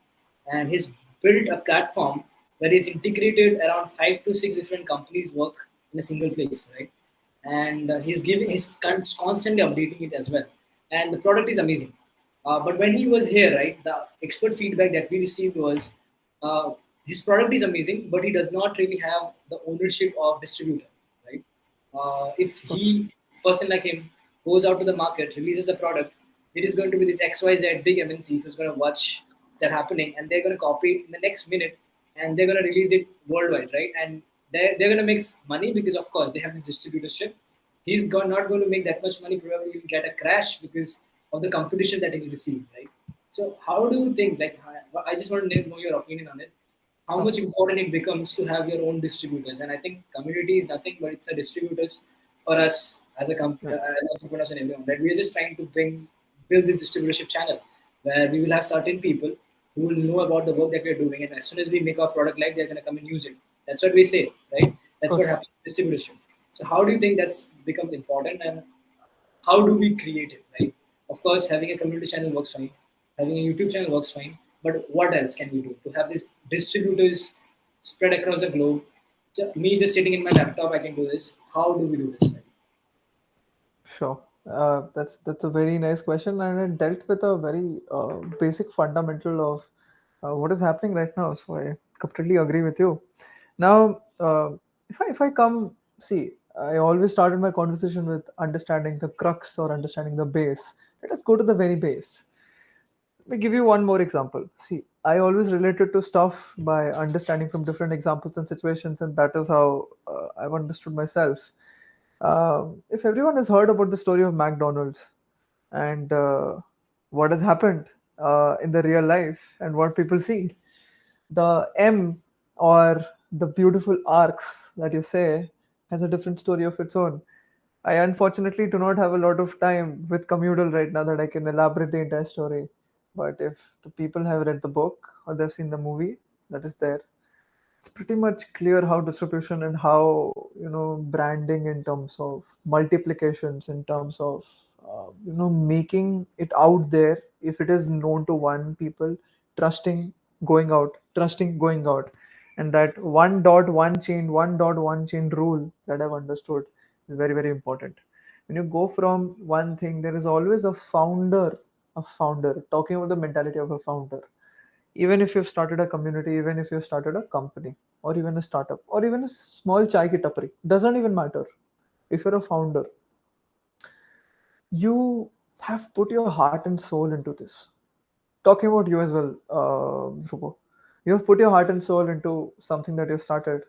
[SPEAKER 1] and he's built a platform where he's integrated around 5 to 6 different companies work in a single place, right? And he's constantly updating it as well. And the product is amazing. But when he was here, right, the expert feedback that we received was uh, his product is amazing, but he does not really have the ownership of distributor, right? If
[SPEAKER 2] Of course.
[SPEAKER 1] he person like him goes out to the market, releases the product, it is going to be this XYZ big MNC who's going to watch that happening, and they're going to copy it in the next minute, and they're going to release it worldwide, right? And they're going to make money because of course they have this distributorship. Not going to make that much money. Probably will get a crash because of the competition that he will receive, right? So how do you think? Like, I just want to know your opinion on it. How
[SPEAKER 2] Sure.
[SPEAKER 1] much important it becomes to have your own distributors? And I think community is nothing but it's a distributors for us as
[SPEAKER 2] Right.
[SPEAKER 1] as entrepreneurs and everyone. Right? We're just trying to build this distributorship channel where we will have certain people who will know about the work that we're doing, and as soon as we make our product live, they're going to come and use it. That's what we say, right?
[SPEAKER 2] Of
[SPEAKER 1] That's what
[SPEAKER 2] course.
[SPEAKER 1] happens in distributorship. So how do you think that's becomes important, and how do we create it, right? Of course, having a community channel works fine, having a YouTube channel works fine, but what else can we do to have these distributors spread across the globe? Me just sitting in my laptop, I can do this. How do we do this? Right?
[SPEAKER 2] Sure. That's a very nice question, and it dealt with a very basic fundamental of what is happening right now. So I completely agree with you. Now, if I come see, I always started my conversation with understanding the crux or understanding the base. Let us go to the very base. Let me give you one more example. See, I always related to stuff by understanding from different examples and situations, and that is how I've understood myself. If everyone has heard about the story of McDonald's and what has happened in the real life and what people see, the M or the beautiful arcs that you say has a different story of its own. I unfortunately do not have a lot of time with Communal right now that I can elaborate the entire story. But if the people have read the book or they've seen the movie that is there, it's pretty much clear how distribution and how branding in terms of multiplications, in terms of making it out there. If it is known to one people, trusting trusting going out, and that one dot one chain rule that I've understood is very very important. When you go from one thing, there is always a founder talking about the mentality of a founder. Even if you've started a community, even if you've started a company, or even a startup, or even a small chai ki tapri, doesn't even matter. If you're a founder, you have put your heart and soul into this. Talking about you as well, Dhruvo. You have put your heart and soul into something that you've started.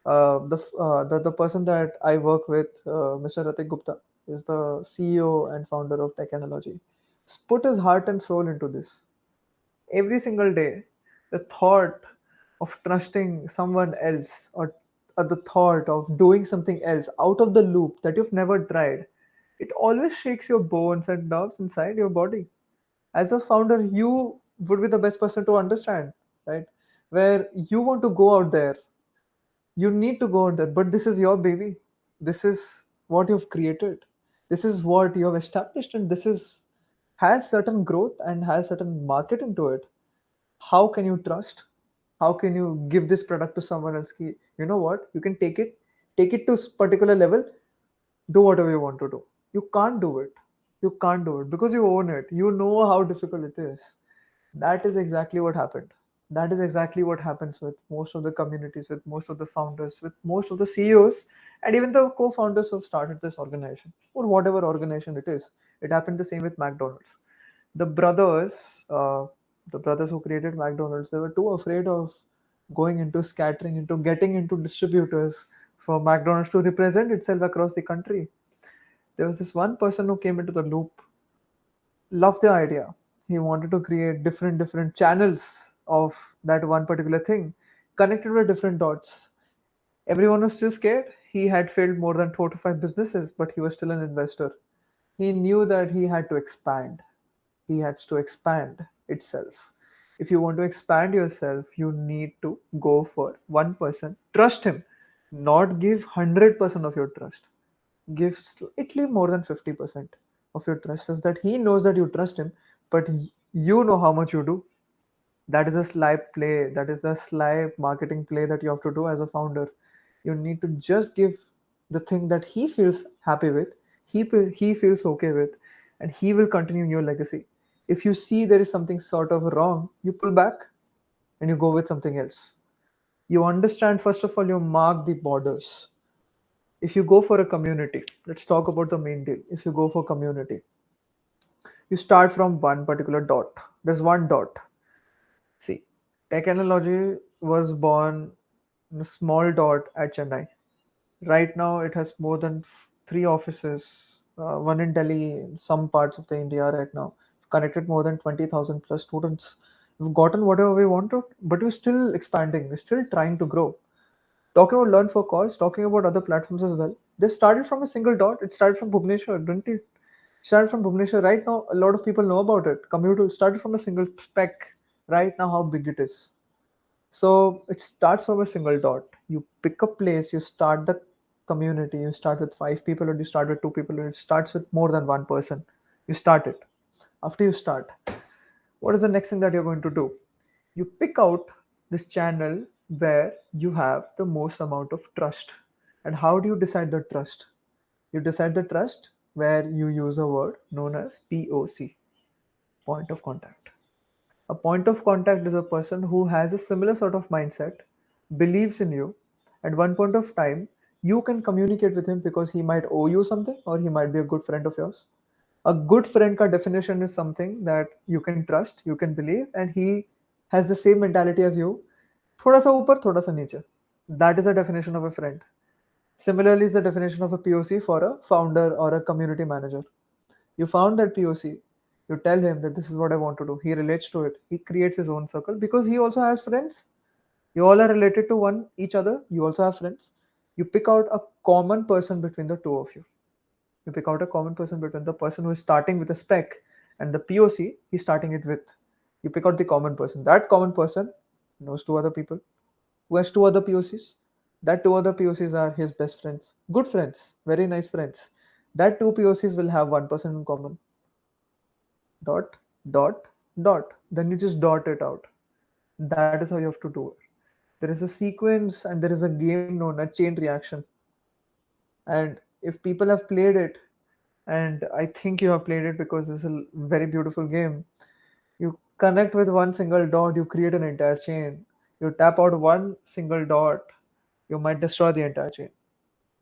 [SPEAKER 2] The person that I work with, Mr. Ratik Gupta, is the CEO and founder of TechAnalogy. He's put his heart and soul into this. Every single day, the thought of trusting someone else, or the thought of doing something else out of the loop that you've never tried, it always shakes your bones and nerves inside your body. As a founder, you would be the best person to understand, right? Where you want to go out there, you need to go out there, but this is your baby. This is what you've created. This is what you have established, and this is has certain growth and has certain market into it. How can you trust? How can you give this product to someone else? You know what, you can take it to particular level, do whatever you want to do. You can't do it because you own it, you know how difficult it is. That is exactly what happened. That is exactly what happens with most of the communities, with most of the founders, with most of the CEOs, and even the co-founders who have started this organization or whatever organization it is. It happened the same with McDonald's. The brothers, the brothers who created McDonald's, they were too afraid of going into scattering, into getting into distributors for McDonald's to represent itself across the country. There was this one person who came into the loop, loved the idea. He wanted to create different channels of that one particular thing, connected with different dots. Everyone was still scared. He had failed more than 4 to 5 businesses, but he was still an investor. He knew that he had to expand. He has to expand itself. If you want to expand yourself, you need to go for one person. Trust him. Not give 100% of your trust. Give slightly more than 50% of your trust, so that he knows that you trust him, but you know how much you do. That is a sly play. That is the sly marketing play that you have to do as a founder. You need to just give the thing that he feels happy with, he feels okay with, and he will continue your legacy. If you see there is something sort of wrong, you pull back and you go with something else. You understand, first of all, you mark the borders. If you go for a community, let's talk about the main deal. If you go for community, you start from one particular dot. There's one dot. See, TechAnalogy was born in a small dot at Chennai. Right now, it has more than three offices, one in Delhi, in some parts of the India right now. We've connected more than 20,000 plus students. We've gotten whatever we wanted, but we're still expanding. We're still trying to grow. Talking about Learn for Cause, talking about other platforms as well. They started from a single dot. It started from Bhubaneswar, didn't it? Started from Bhubaneswar. Right now, a lot of people know about it. Commuter started from a single spec. Right now, how big it is. So it starts from a single dot. You pick a place, you start the community, you start with 5 people, or you start with 2 people, or it starts with more than one person. You start it. After you start, what is the next thing that you're going to do? You pick out this channel where you have the most amount of trust. And how do you decide the trust? You decide the trust where you use a word known as POC, point of contact. A point of contact is a person who has a similar sort of mindset, believes in you. At one point of time, you can communicate with him because he might owe you something or he might be a good friend of yours. A good friend ka definition is something that you can trust, you can believe, and he has the same mentality as you. Thoda sa upar, thoda sa niche. That is the definition of a friend. Similarly, is the definition of a POC for a founder or a community manager. You found that POC, you tell him that this is what I want to do. He relates to it. He creates his own circle because he also has friends. You all are related to one each other. You also have friends. You pick out a common person between the two of you. You pick out a common person between the person who is starting with a spec and the POC he's starting it with. You pick out the common person. That common person knows two other people who has two other POCs. That two other POCs are his best friends, good friends, very nice friends. That two POCs will have one person in common. Dot, dot, dot. Then you just dot it out. That is how you have to do it. There is a sequence and there is a game known as chain reaction. And if people have played it, and I think you have played it because it's a very beautiful game, you connect with one single dot, you create an entire chain. You tap out one single dot, you might destroy the entire chain.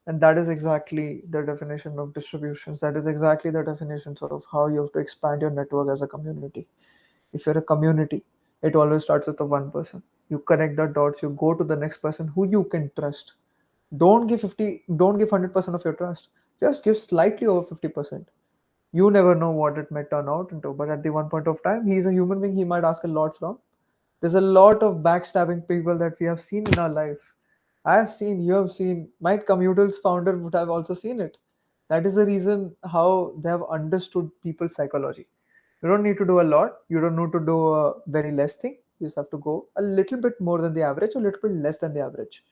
[SPEAKER 2] And that is exactly the definition of distributions. That is exactly the definition sort of how you have to expand your network as a community. If you're a community, it always starts with the one person. You connect the dots, you go to the next person who you can trust. Don't give 100% of your trust. Just give slightly over 50%. You never know what it might turn out into, but at the one point of time, he's a human being, he might ask a lot from. There's a lot of backstabbing people that we have seen in our life. I have seen, you have seen, my commuters founder would have also seen it. That is the reason how they have understood people's psychology. You don't need to do a lot, you don't need to do a very less thing. You just have to go a little bit more than the average, a little bit less than the average.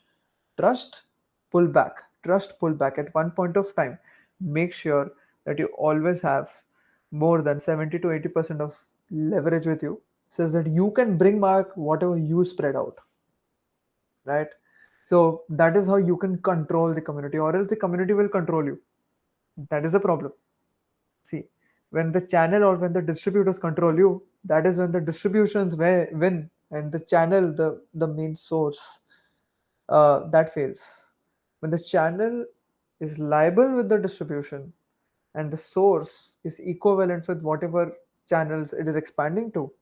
[SPEAKER 2] Trust, pull back. Trust, pull back. At one point of time, make sure that you always have more than 70 to 80% of leverage with you, says that you can bring back whatever you spread out, right? So that is how you can control the community, or else the community will control you. That is the problem. See, when the channel or when the distributors control you, that is when the distributions win. and the channel, the main source, that fails. When the channel is liable with the distribution and the source is equivalent with whatever channels it is expanding to,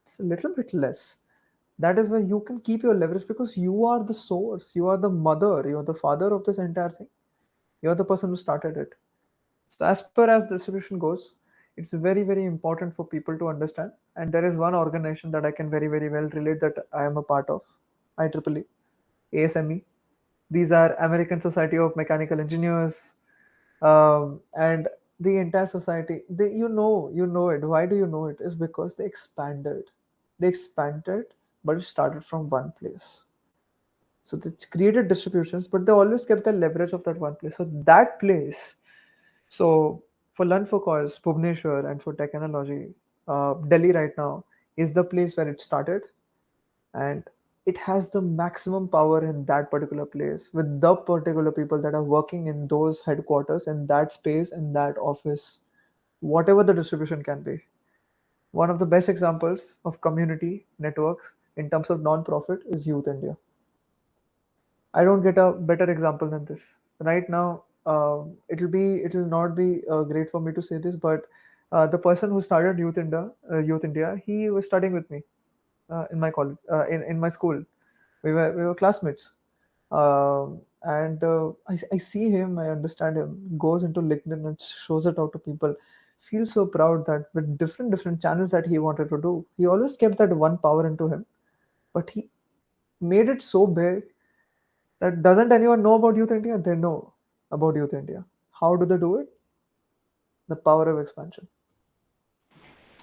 [SPEAKER 2] it's a little bit less. That is where you can keep your leverage, because you are the source, you are the mother, you are the father of this entire thing. You are the person who started it. So as per as distribution goes, it's very, very important for people to understand. And there is one organization that I can very, very well relate, that I am a part of, IEEE, ASME. These are American Society of Mechanical Engineers, and the entire society. You know it. Why do you know it? Is because they expanded. They expanded, but it started from one place. So they created distributions, but they always kept the leverage of that one place. So that place. So for Learn for Cause, Bhubaneswar, and for TechAnalogy, Delhi right now is the place where it started, and it has the maximum power in that particular place with the particular people that are working in those headquarters, in that space, in that office, whatever the distribution can be. One of the best examples of community networks in terms of non-profit is Youth India. I don't get a better example than this. Right now, it'll not be great for me to say this, but the person who started Youth India, he was studying with me in my college, in my school. We were classmates, and I see him, I understand him. Goes into LinkedIn and shows it out to people. Feels so proud that with different channels that he wanted to do, he always kept that one power into him, but he made it so big that doesn't anyone know about Youth India? They know about Youth India. How do they do it? The power of expansion.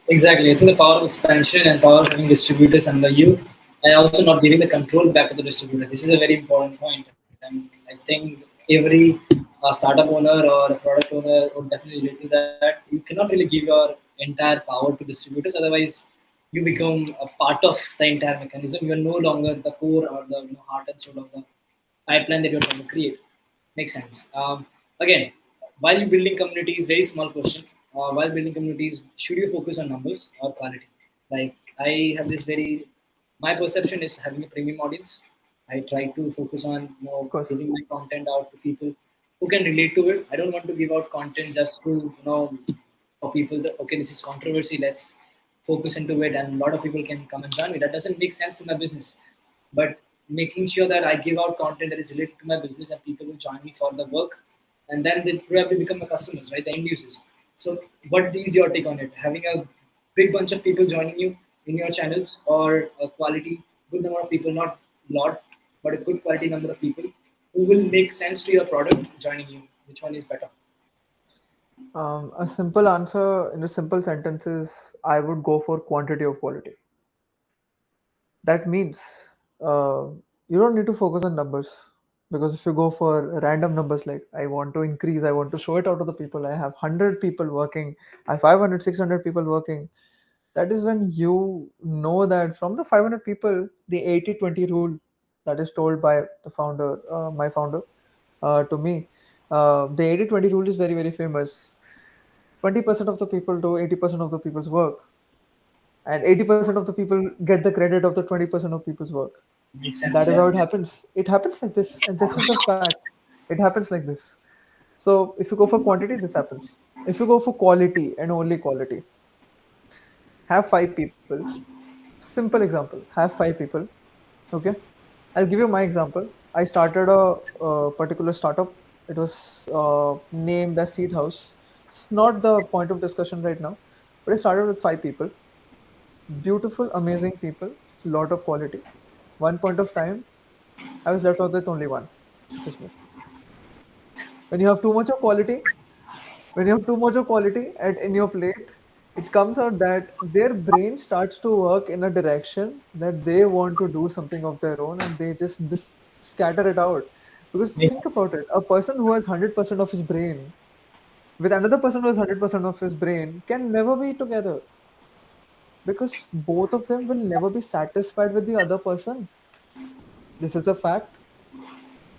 [SPEAKER 1] Exactly. I think the power of expansion and power of having distributors under you, and also not giving the control back to the distributors. This is a very important point. And I think every startup owner or a product owner would definitely relate to that. You cannot really give your entire power to distributors, otherwise, you become a part of the entire mechanism. You are no longer the core or the heart and soul of the pipeline that you're trying to create. Makes sense. Again, while you're building communities, very small question. While building communities, should you focus on numbers or quality? Like I have this very, my perception is having a premium audience. I try to focus on
[SPEAKER 2] Of course.
[SPEAKER 1] giving my content out to people who can relate to it. I don't want to give out content just to for people that okay, this is controversy. Let's focus into it, and a lot of people can come and join me. That doesn't make sense to my business. But making sure that I give out content that is related to my business and people will join me for the work, and then they probably become my customers, right? The end users. So, what is your take on it? Having a big bunch of people joining you in your channels, or a quality, good number of people, not lot, but a good quality number of people who will make sense to your product joining you? Which one is better?
[SPEAKER 2] A simple answer in a simple sentence is I would go for quantity of quality. That means you don't need to focus on numbers, because if you go for random numbers, like I want to increase, I want to show it out to the people, I have 100 people working, I have 500, 600 people working, that is when you know that from the 500 people, the 80-20 rule that is told by the founder, my founder, to me, the 80-20 rule is very, very famous. 20% of the people do 80% of the people's work, and 80% of the people get the credit of the 20% of people's work.
[SPEAKER 1] Makes
[SPEAKER 2] That
[SPEAKER 1] sense,
[SPEAKER 2] is
[SPEAKER 1] yeah.
[SPEAKER 2] how it happens. It happens like this, and this is the fact. It happens like this. So if you go for quantity, this happens. If you go for quality and only quality, have 5 people. Simple example: have 5 people. Okay, I'll give you my example. I started a particular startup. It was named as Seed House. It's not the point of discussion right now, but I started with 5 people. Beautiful, amazing people, lot of quality. One point of time, I was left out with only one, which is me. When you have too much of quality, when you have too much of quality in your plate, it comes out that their brain starts to work in a direction that they want to do something of their own, and they just scatter it out. Because
[SPEAKER 1] Makes
[SPEAKER 2] think
[SPEAKER 1] sense.
[SPEAKER 2] about it, a person who has 100% of his brain with another person who has 100% of his brain can never be together, because both of them will never be satisfied with the other person. This is a fact.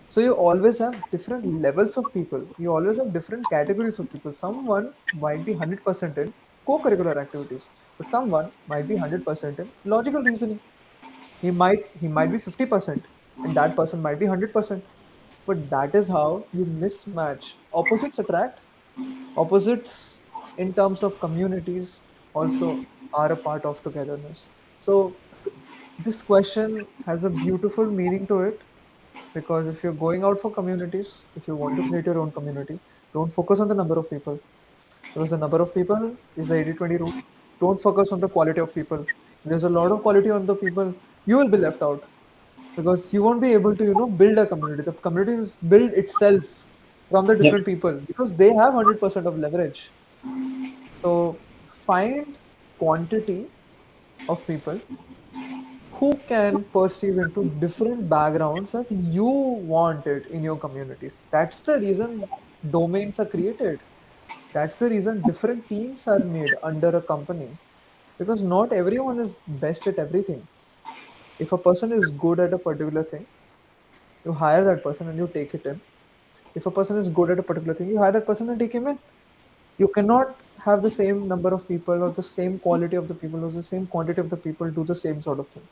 [SPEAKER 2] So you always have different levels of people. You always have different categories of people. Someone might be 100% in co-curricular activities, but someone might be 100% in logical reasoning. He might be 50%, and that person might be 100%. But that is how you mismatch. Opposites attract. Opposites in terms of communities also are a part of togetherness. So this question has a beautiful meaning to it, because if you're going out for communities, if you want to create your own community, don't focus on the number of people, because the number of people is the 80-20 rule. Don't focus on the quality of people. There's a lot of quality on the people, you will be left out, because you won't be able to build a community. The community is build itself from the
[SPEAKER 1] Yep.
[SPEAKER 2] different people, because they have 100% of leverage. So find quantity of people who can perceive into different backgrounds that you want it in your communities. That's the reason domains are created. That's the reason different teams are made under a company, because not everyone is best at everything. If a person is good at a particular thing, you hire that person and you take it in. If a person is good at a particular thing, you hire that person and take him in. You cannot have the same number of people or the same quality of the people or the same quantity of the people do the same sort of thing.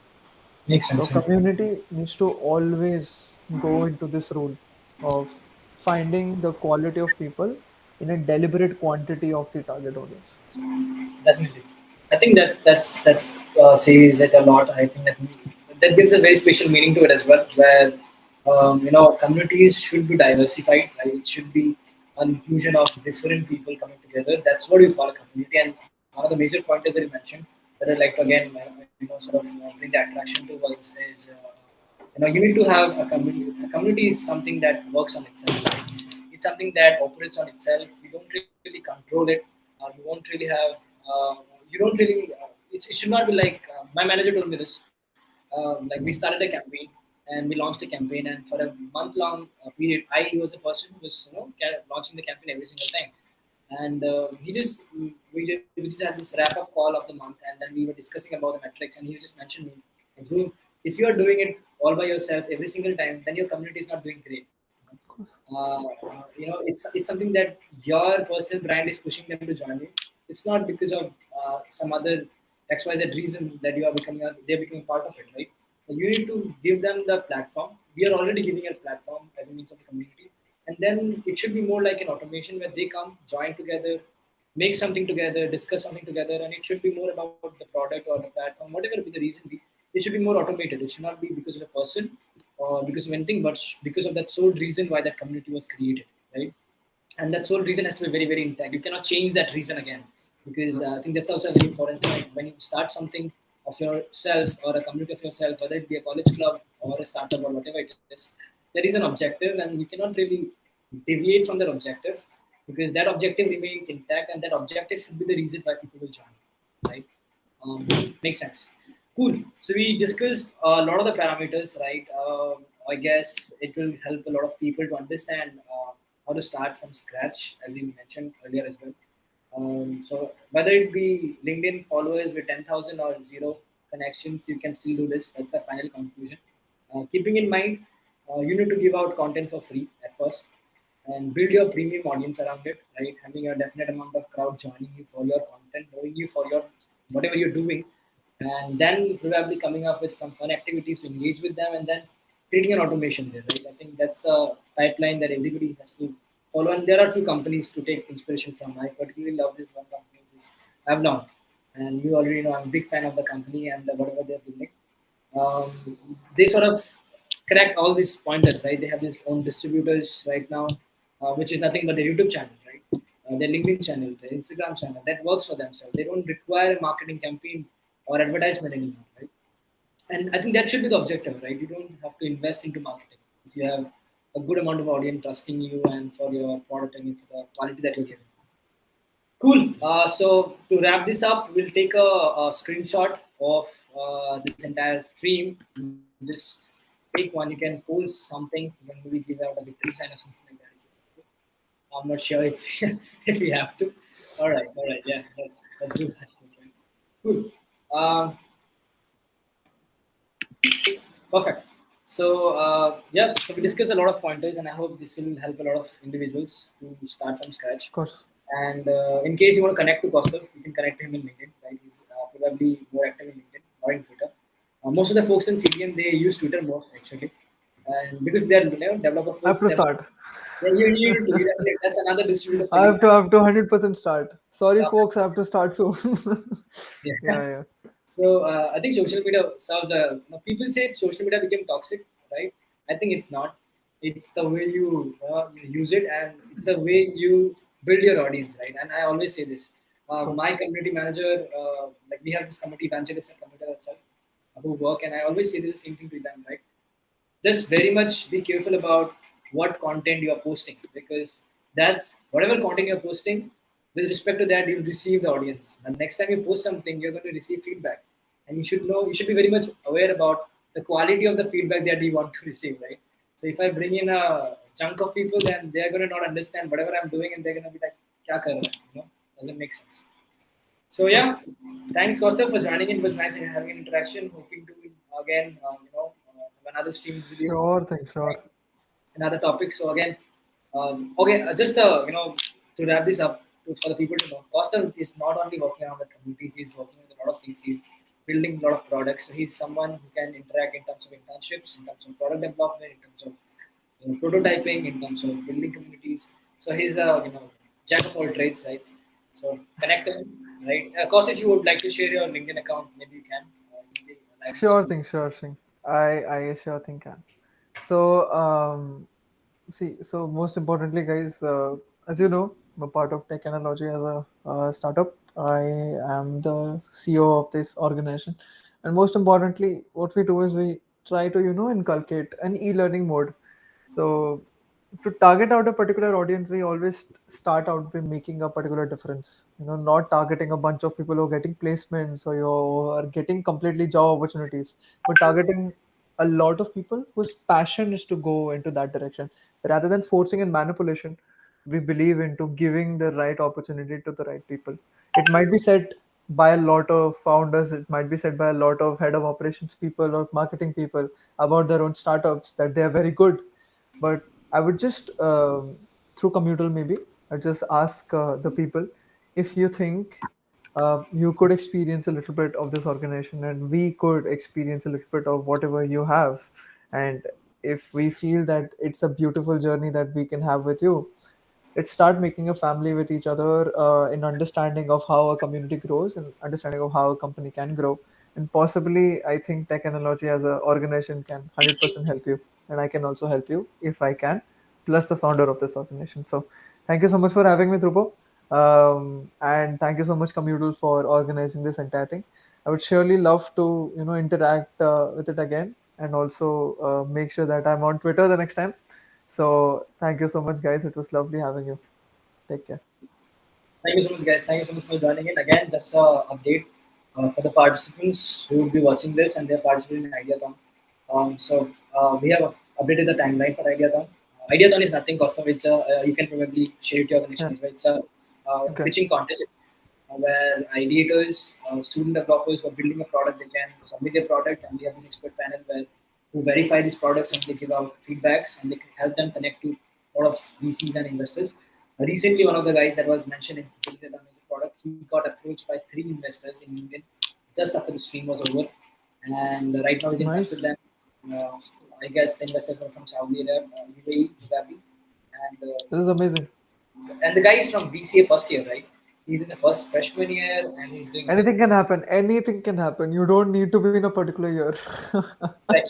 [SPEAKER 1] Makes
[SPEAKER 2] So
[SPEAKER 1] sense. Yeah.
[SPEAKER 2] community needs to always go into this rule of finding the quality of people in a deliberate quantity of the target audience.
[SPEAKER 1] Definitely. I think that says it a lot. I think that gives a very special meaning to it as well, where communities should be diversified. Right? It should be an inclusion of different people coming together. That's what you call a community. And one of the major pointers that you mentioned that I like to again sort of bring the attraction to was is you need to have a community. A community is something that works on itself. Right? It's something that operates on itself. You don't really control it. You won't really have. You don't really. It should not be like my manager told me this. Like we started a campaign and we launched a campaign, and for a month-long period, I was the person who was launching the campaign every single time. And we just had this wrap-up call of the month, and then we were discussing about the metrics, and he just mentioned me, like, Dhruv, if you are doing it all by yourself every single time, then your community is not doing great.
[SPEAKER 2] Of course.
[SPEAKER 1] It's something that your personal brand is pushing them to join you. It's not because of some other XYZ reason that they're becoming part of it, right? You need to give them the platform. We are already giving a platform as a means of the community, and then it should be more like an automation where they come, join together, make something together, discuss something together, and it should be more about the product or the platform, whatever be the reason be. It should be more automated. It should not be because of a person or because of anything, but because of that sole reason why that community was created, right? And that sole reason has to be very, very intact. You cannot change that reason again, because I think that's also a very important point. When you start something of yourself or a community of yourself, whether it be a college club or a startup or whatever it is, there is an objective, and you cannot really deviate from that objective, because that objective remains intact, and that objective should be the reason why people will join, right? Makes sense. Cool. So we discussed a lot of the parameters, right? I guess it will help a lot of people to understand how to start from scratch, as we mentioned earlier as well. So whether it be LinkedIn followers with 10,000 or zero connections, you can still do this. That's a final conclusion. Keeping in mind, you need to give out content for free at first and build your premium audience around it, right? Having a definite amount of crowd joining you for your content, knowing you for your whatever you're doing, and then probably coming up with some fun activities to engage with them, and then creating an automation there, right? I think that's the pipeline that everybody has to follow. And there are a few companies to take inspiration from. I particularly love this one company, which is Avlon, and you already know I'm a big fan of the company and whatever they're building. They sort of crack all these pointers, right? They have this own distributors right now, which is nothing but their YouTube channel, right? Their LinkedIn channel, their Instagram channel, that works for themselves. They don't require a marketing campaign or advertisement anymore, right? And I think that should be the objective, right? You don't have to invest into marketing if you have a good amount of audience trusting you and for your product and for the quality that you're giving. Cool. So to wrap this up, we'll take a screenshot of this entire stream. Just take one. You can post something. You can maybe give out a victory sign or something like that. I'm not sure if if we have to. All right. Yeah, let's do that. Okay. Cool. Um, Perfect. So yeah, so we discussed a lot of pointers, and I hope this will help a lot of individuals to start from scratch.
[SPEAKER 2] Of course.
[SPEAKER 1] And in case you want to connect to Kaustuv, you can connect to him in LinkedIn. Right, he's probably more active in LinkedIn or in Twitter. Most of the folks in CDN they use Twitter more actually, and because they are developer
[SPEAKER 2] I have
[SPEAKER 1] folks,
[SPEAKER 2] to
[SPEAKER 1] they
[SPEAKER 2] start.
[SPEAKER 1] yeah, you need to that's another distributor
[SPEAKER 2] I
[SPEAKER 1] feeling.
[SPEAKER 2] have to 100% start. Sorry,
[SPEAKER 1] Uh,
[SPEAKER 2] folks, I have to start soon.
[SPEAKER 1] yeah.
[SPEAKER 2] Yeah, yeah.
[SPEAKER 1] So I think social media serves a. People say social media became toxic, right? I think it's not. It's the way you use it, and it's the way you build your audience, right? And I always say this.
[SPEAKER 2] Of course.
[SPEAKER 1] My community manager, like we have this community evangelist and community itself who work, and I always say the same thing to them, right? Just very much be careful about what content you are posting because that's whatever content you're posting with respect to that you'll receive the audience and next time you post something you're going to receive feedback and you should be very much aware about the quality of the feedback that you want to receive, right? So if I bring in a chunk of people then they're going to not understand whatever I'm doing and they're going to be like kya kar raha hai? Doesn't make sense. So
[SPEAKER 2] Of
[SPEAKER 1] yeah,
[SPEAKER 2] course.
[SPEAKER 1] thanks Costa for joining in. It was nice having an interaction. Hoping to again, have another stream with you,
[SPEAKER 2] Sure thing, sure.
[SPEAKER 1] another topic. So again, okay, just to wrap this up for the people to know, Costa is not only working on the communities; he's working with a lot of things. He's building a lot of products. So he's someone who can interact in terms of internships, in terms of product development, in terms of prototyping, in terms of building communities. So he's a jack of all trades, right? So connect him, right? Of course, if you would like to share your LinkedIn account, maybe you can. Maybe live on the
[SPEAKER 2] Sure
[SPEAKER 1] screen.
[SPEAKER 2] thing, sure thing. I sure thing can. So, see, so most importantly, guys, as you know, I'm a part of TechAnalogy as a startup. I am the CEO of this organization, and most importantly, what we do is we try to inculcate an e-learning mode. So to target out a particular audience, we always start out by making a particular difference. Not targeting a bunch of people who are getting placements or you are getting completely job opportunities, but targeting a lot of people whose passion is to go into that direction rather than forcing and manipulation. We believe into giving the right opportunity to the right people. It might be said by a lot of founders, it might be said by a lot of head of operations people or marketing people about their own startups that they are very good, but I would just through commutal maybe I just ask the people if you think you could experience a little bit of this organization and we could experience a little bit of whatever you have, and if we feel that it's a beautiful journey that we can have with you, let's start making a family with each other in understanding of how a community grows and understanding of how a company can grow. And possibly I think TechAnalogy as an organization can 100% help you, and I can also help you if I can, plus the founder of this organization. So thank you so much for having me, Dhruvo. And thank you so much, Commutal, for organizing this entire thing. I would surely love to interact with it again, and also make sure that I'm on Twitter the next time. So thank you so much, guys. It was lovely having you. Take care.
[SPEAKER 1] Thank you so much, guys. Thank you so much for joining in. Again, just a update for the participants who will be watching this and they're participating in Ideathon. We have updated the timeline for Ideathon. Ideathon is nothing, Costa, which you can probably share it to your connection
[SPEAKER 2] Yeah.
[SPEAKER 1] as well. It's a
[SPEAKER 2] Okay.
[SPEAKER 1] pitching contest where ideators, student developers who are building a product, they can submit their product, and we have this expert panel where who verify these products and they give out feedbacks and they can help them connect to a lot of VCs and investors. Recently, one of the guys that was mentioned in building the amazing product, he got approached by three investors in Indian just after the stream was over, and right now he's in touch with
[SPEAKER 2] Nice.
[SPEAKER 1] them. I guess the investors were from Saudi Arabia, UAE, probably, and
[SPEAKER 2] This is amazing.
[SPEAKER 1] the guy is from BCA first year, right? He's in the first freshman year and he's doing
[SPEAKER 2] Anything
[SPEAKER 1] amazing.
[SPEAKER 2] can happen. Anything can happen. You don't need to be in a particular year.
[SPEAKER 1] Right.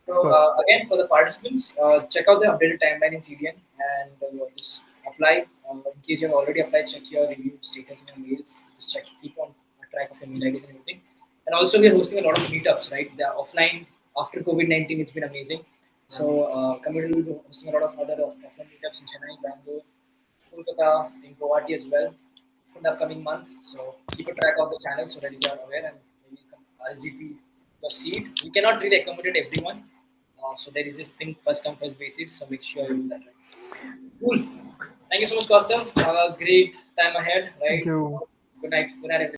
[SPEAKER 2] Of
[SPEAKER 1] So
[SPEAKER 2] course.
[SPEAKER 1] again, for the participants, check out the updated timeline in CDN and just apply. In case you have already applied, check your review status in your mails. Just check, keep on track of your mail IDs and everything. And also, we are hosting a lot of meetups, right? They are offline after COVID-19. It's been amazing. So, community will be hosting a lot of other offline meetups in Chennai, Bangalore, Kolkata, in Guwahati as well in the upcoming month. So keep a track of the channel so that you are aware and maybe RSVP your seat. We cannot really accommodate everyone. So there is this thing first come first basis. So make sure you do that right. Cool. Thank you so much, Kaustuv. Have a great time ahead.
[SPEAKER 2] Thank
[SPEAKER 1] Right.
[SPEAKER 2] you.
[SPEAKER 1] Good night. Good night, everyone.